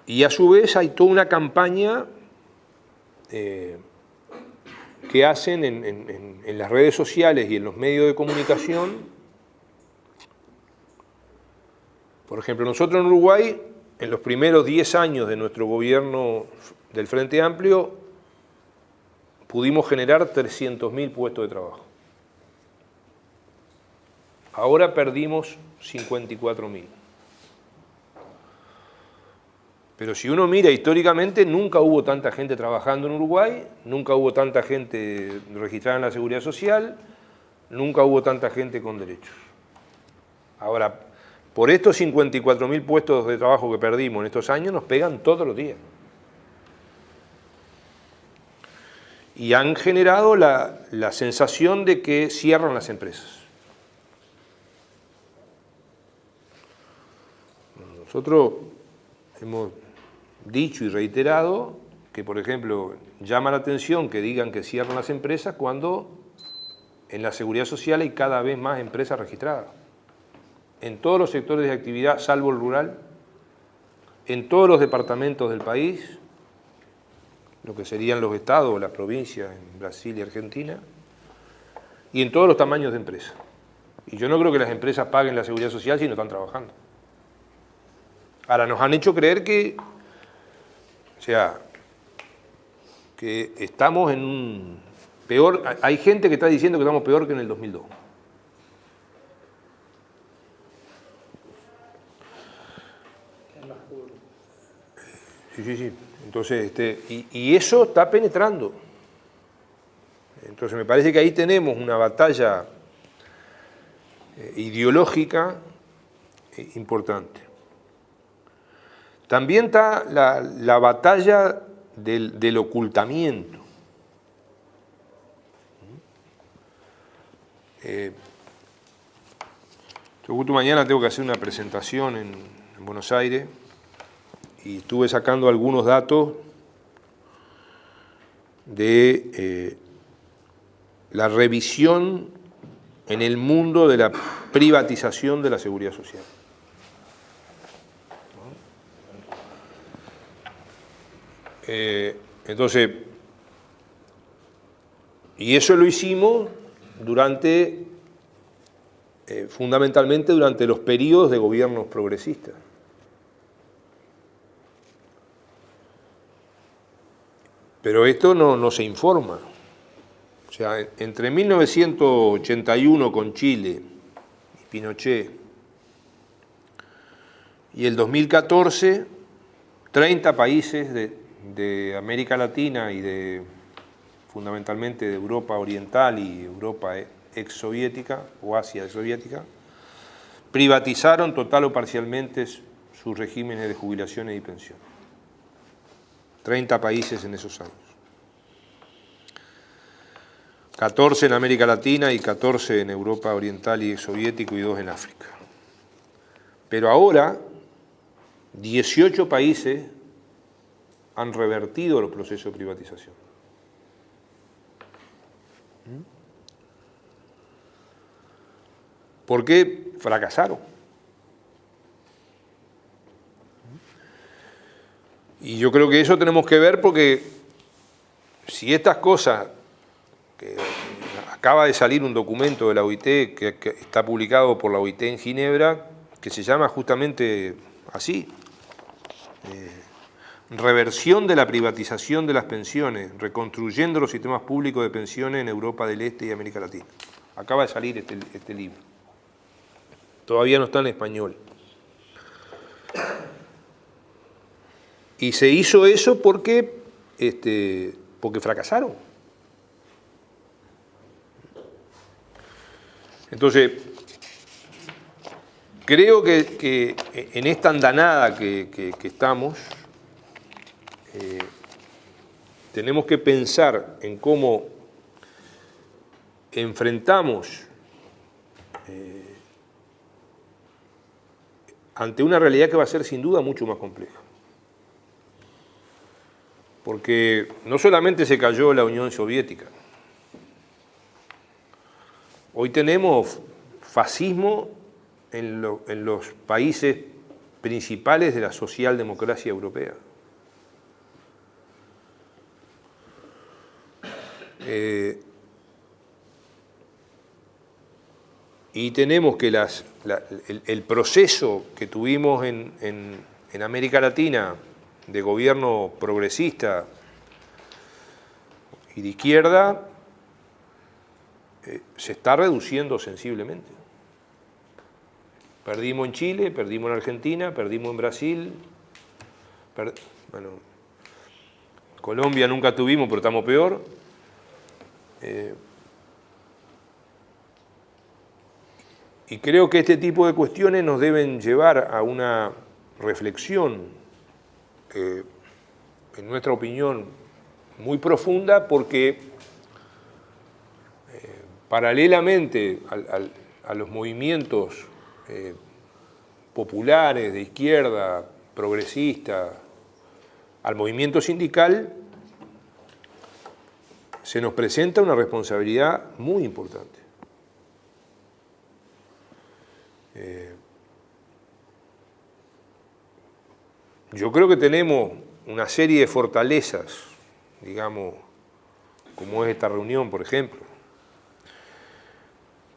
Y a su vez hay toda una campaña que hacen en las redes sociales y en los medios de comunicación. Por ejemplo, nosotros en Uruguay, en los primeros 10 años de nuestro gobierno del Frente Amplio, pudimos generar 300.000 puestos de trabajo. Ahora perdimos 54.000. Pero si uno mira históricamente, nunca hubo tanta gente trabajando en Uruguay, nunca hubo tanta gente registrada en la Seguridad Social, nunca hubo tanta gente con derechos. Ahora, por estos 54.000 puestos de trabajo que perdimos en estos años, nos pegan todos los días. Y han generado la sensación de que cierran las empresas. Nosotros hemos dicho y reiterado que, por ejemplo, llama la atención que digan que cierran las empresas cuando en la Seguridad Social hay cada vez más empresas registradas. En todos los sectores de actividad, salvo el rural, en todos los departamentos del país, lo que serían los estados o las provincias en Brasil y Argentina, y en todos los tamaños de empresas. Y yo no creo que las empresas paguen la Seguridad Social si no están trabajando. Ahora, nos han hecho creer que, o sea, que estamos en un peor... Hay gente que está diciendo que estamos peor que en el 2002. Sí. Entonces, y eso está penetrando. Entonces, me parece que ahí tenemos una batalla ideológica importante. También está la batalla del ocultamiento. Yo justo mañana tengo que hacer una presentación en Buenos Aires y estuve sacando algunos datos de la revisión en el mundo de la privatización de la seguridad social. Entonces, y eso lo hicimos fundamentalmente durante los periodos de gobiernos progresistas. Pero esto no se informa. O sea, entre 1981 con Chile y Pinochet y el 2014, 30 países de América Latina y fundamentalmente de Europa Oriental y Europa exsoviética o Asia soviética, privatizaron total o parcialmente sus regímenes de jubilaciones y pensiones. 30 países en esos años. 14 en América Latina y 14 en Europa Oriental y exsoviético y 2 en África. Pero ahora, 18 países han revertido los procesos de privatización. ¿Por qué fracasaron? Y yo creo que eso tenemos que ver porque si estas cosas, que acaba de salir un documento de la OIT que está publicado por la OIT en Ginebra, que se llama justamente así, reversión de la privatización de las pensiones, reconstruyendo los sistemas públicos de pensiones en Europa del Este y América Latina. Acaba de salir este libro. Todavía no está en español. Y se hizo eso porque fracasaron. Entonces, creo que en esta andanada que estamos, tenemos que pensar en cómo enfrentamos ante una realidad que va a ser sin duda mucho más compleja. Porque no solamente se cayó la Unión Soviética, hoy tenemos fascismo en los países principales de la socialdemocracia europea. Y tenemos que el proceso que tuvimos en América Latina de gobierno progresista y de izquierda se está reduciendo sensiblemente. Perdimos en Chile, perdimos en Argentina, perdimos en Brasil, Colombia nunca tuvimos, pero estamos peor. Y creo que este tipo de cuestiones nos deben llevar a una reflexión, en nuestra opinión, muy profunda, porque paralelamente a los movimientos populares, de izquierda, progresista, al movimiento sindical, se nos presenta una responsabilidad muy importante. Yo creo que tenemos una serie de fortalezas, digamos, como es esta reunión, por ejemplo,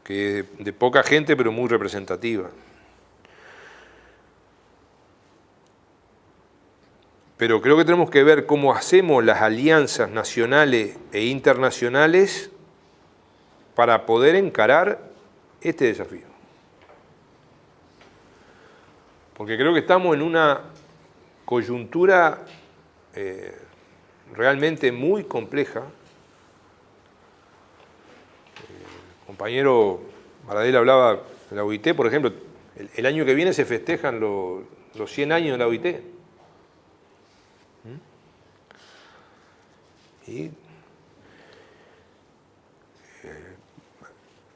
que es de poca gente pero muy representativa. Pero creo que tenemos que ver cómo hacemos las alianzas nacionales e internacionales para poder encarar este desafío. Porque creo que estamos en una coyuntura realmente muy compleja. El compañero Maradel hablaba de la OIT, por ejemplo, el año que viene se festejan los 100 años de la OIT. Y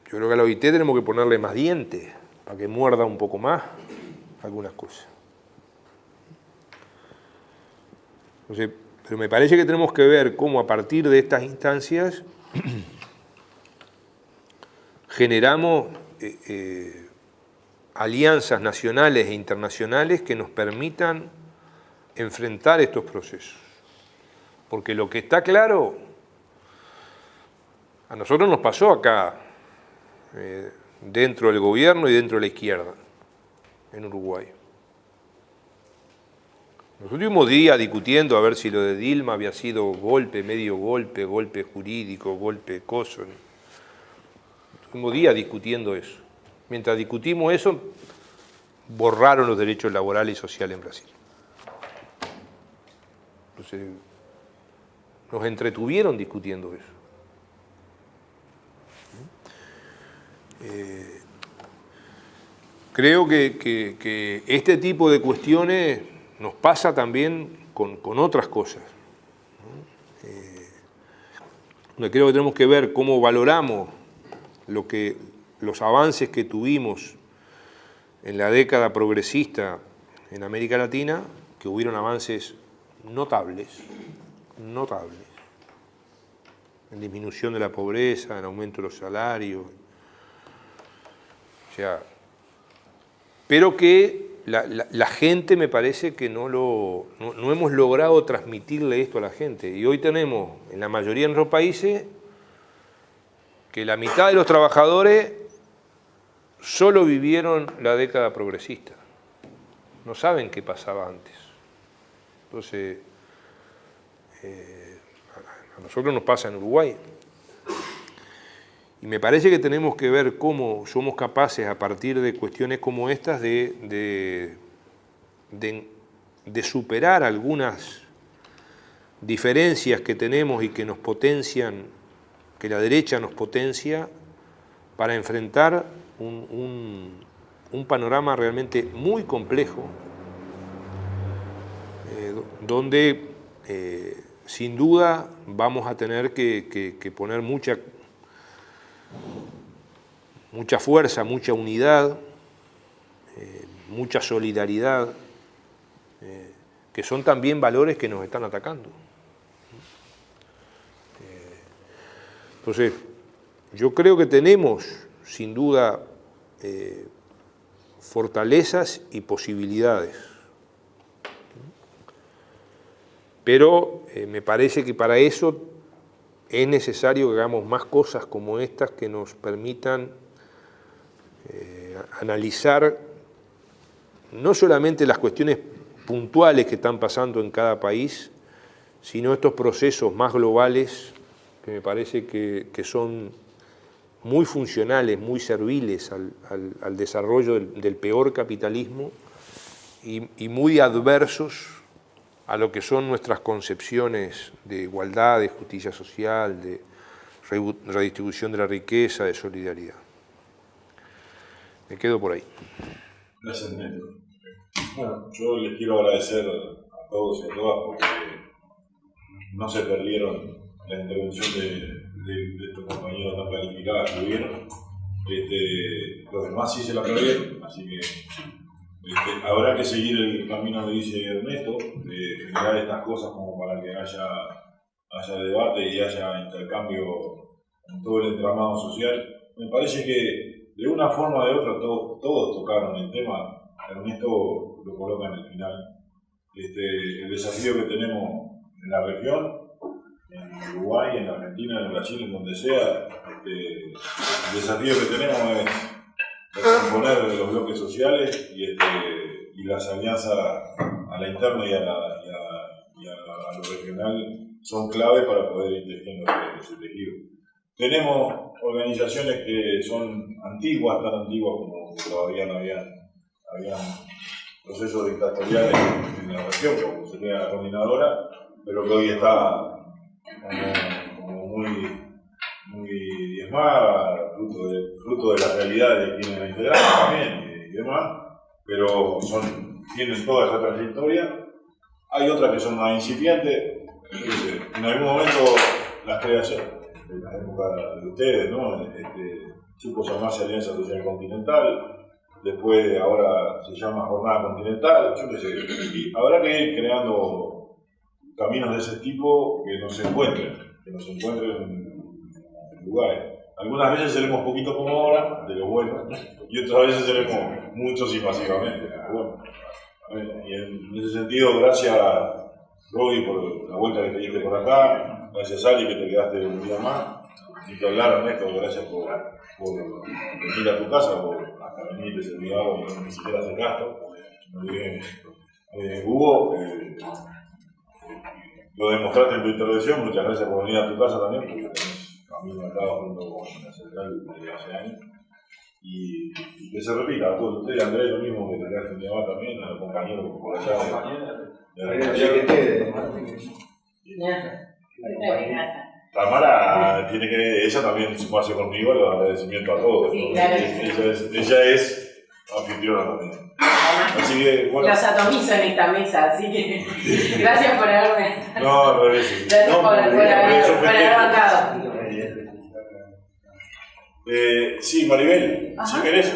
yo creo que a la OIT tenemos que ponerle más dientes para que muerda un poco más algunas cosas. Entonces, Pero me parece que tenemos que ver cómo a partir de estas instancias generamos alianzas nacionales e internacionales que nos permitan enfrentar estos procesos. Porque lo que está claro, a nosotros nos pasó acá, dentro del gobierno y dentro de la izquierda, en Uruguay. Los últimos días discutiendo a ver si lo de Dilma había sido golpe, medio golpe, golpe jurídico, golpe coso. Los últimos días discutiendo eso. Mientras discutimos eso, borraron los derechos laborales y sociales en Brasil. Entonces, nos entretuvieron discutiendo eso. Creo que este tipo de cuestiones nos pasa también con otras cosas, ¿no? Creo que tenemos que ver cómo valoramos los avances que tuvimos en la década progresista en América Latina, que hubieron avances notables, en disminución de la pobreza, en aumento de los salarios, o sea, pero que la gente me parece que no hemos logrado transmitirle esto a la gente. Y hoy tenemos, en la mayoría de nuestros países, que la mitad de los trabajadores solo vivieron la década progresista. No saben qué pasaba antes. Entonces, a nosotros nos pasa en Uruguay. Y me parece que tenemos que ver cómo somos capaces, a partir de cuestiones como estas, de superar algunas diferencias que tenemos y que nos potencian, que la derecha nos potencia, para enfrentar un panorama realmente muy complejo, donde sin duda vamos a tener que poner mucha fuerza, mucha unidad, mucha solidaridad, que son también valores que nos están atacando. Entonces, yo creo que tenemos, sin duda, fortalezas y posibilidades. Pero me parece que para eso es necesario que hagamos más cosas como estas que nos permitan analizar no solamente las cuestiones puntuales que están pasando en cada país, sino estos procesos más globales que me parece que son muy funcionales, muy serviles al desarrollo del peor capitalismo y muy adversos a lo que son nuestras concepciones de igualdad, de justicia social, de redistribución de la riqueza, de solidaridad. Me quedo por ahí. Gracias, Néstor. Bueno, yo les quiero agradecer a todos y a todas porque no se perdieron la intervención de estos compañeros tan calificados que hubieron. Los demás sí se la perdieron, así que habrá que seguir el camino que dice Ernesto, de generar estas cosas como para que haya debate y haya intercambio en todo el entramado social. Me parece que de una forma o de otra todos tocaron el tema. Ernesto lo coloca en el final. El desafío que tenemos en la región, en Uruguay, en Argentina, en Brasil, en donde sea, el desafío que tenemos es recomponer los bloques sociales y las alianzas a la interna y a lo regional son clave para poder ir tejiendo ese tejido. Tenemos organizaciones que son antiguas, tan antiguas como todavía no habían procesos dictatoriales en la región, como sería la coordinadora, pero que hoy está como muy diezmada, fruto de la realidad de quienes la integraron también y demás, pero tienen toda esa trayectoria. Hay otras que son más incipientes. En algún momento las creaciones, en la época de ustedes, ¿no? Supo llamarse Alianza Social Continental, después ahora se llama Jornada Continental, yo qué sé, y habrá que ir creando caminos de ese tipo que nos encuentren en lugares. Algunas veces seremos poquito como ahora, de lo bueno, y otras veces seremos muchos y masivamente. Bueno, y en ese sentido, gracias Roby por la vuelta que te diste por acá, gracias Ali que te quedaste un día más, y te hablar Ernesto, gracias por venir a tu casa, por hasta venir de Servigado y ni siquiera hacer gasto. Muy bien. Hugo, lo demostraste en tu intervención, muchas gracias por venir a tu casa también, porque tenés camino acá junto con la central desde hace años. Y que se repita a todos ustedes, Andrés, lo mismo que te quedaste en mi mamá también, a los compañeros por allá Tamara tiene que, ella también sumarse conmigo al agradecimiento a todos. Sí, claro. Ella es anfitriona también. Así que, bueno. Los atomizo en esta mesa, así que gracias por haberme. No, gracias. Gracias por haber bancado. Sí, Maribel, si querés,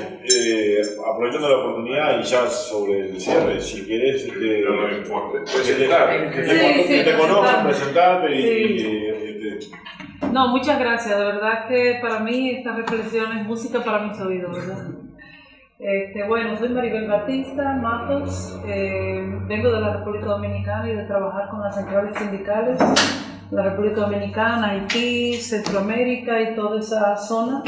aprovechando la oportunidad y ya sobre el cierre, si querés, que te conozcan, presentarte y No, muchas gracias, de verdad que para mí esta reflexión es música para mis oídos, ¿verdad? Bueno, soy Maribel Batista Matos, vengo de la República Dominicana y de trabajar con las centrales sindicales, la República Dominicana, Haití, Centroamérica y toda esa zona,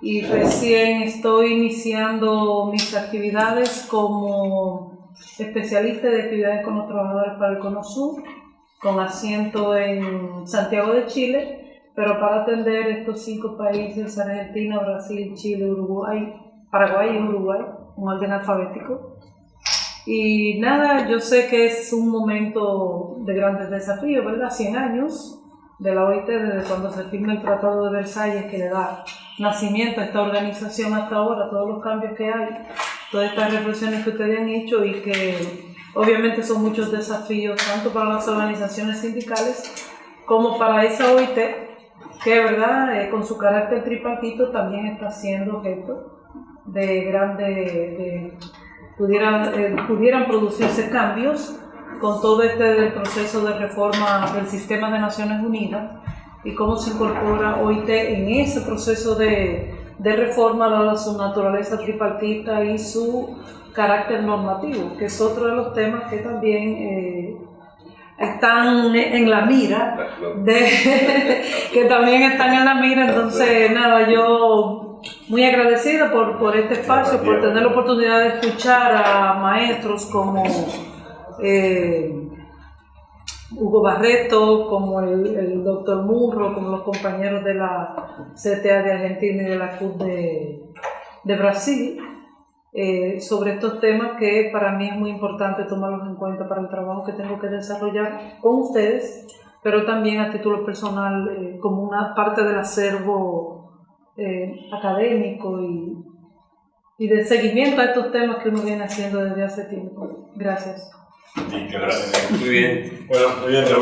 y recién estoy iniciando mis actividades como especialista de actividades con los trabajadores para el Cono Sur, con asiento en Santiago de Chile, pero para atender estos 5 países: Argentina, Brasil, Chile, Uruguay, Paraguay y Uruguay, un orden alfabético. Y nada, yo sé que es un momento de grandes desafíos, ¿verdad? 100 años de la OIT, desde cuando se firma el Tratado de Versalles, que le da nacimiento a esta organización hasta ahora, todos los cambios que hay, todas estas reflexiones que ustedes han hecho y que obviamente son muchos desafíos, tanto para las organizaciones sindicales como para esa OIT, que verdad, con su carácter tripartito también está siendo objeto de grandes, pudieran producirse cambios con todo este proceso de reforma del sistema de Naciones Unidas y cómo se incorpora OIT en ese proceso de reforma dada su naturaleza tripartita y su carácter normativo, que es otro de los temas que también están en la mira, entonces nada, yo muy agradecida por este espacio, por tener la oportunidad de escuchar a maestros como Hugo Barreto, como el doctor Murro, como los compañeros de la CTA de Argentina y de la CUT de Brasil, sobre estos temas que para mí es muy importante tomarlos en cuenta para el trabajo que tengo que desarrollar con ustedes, pero también a título personal como una parte del acervo académico y de seguimiento a estos temas que uno viene haciendo desde hace tiempo. Gracias. Gracias. Muy bien. Bueno, muy bien, te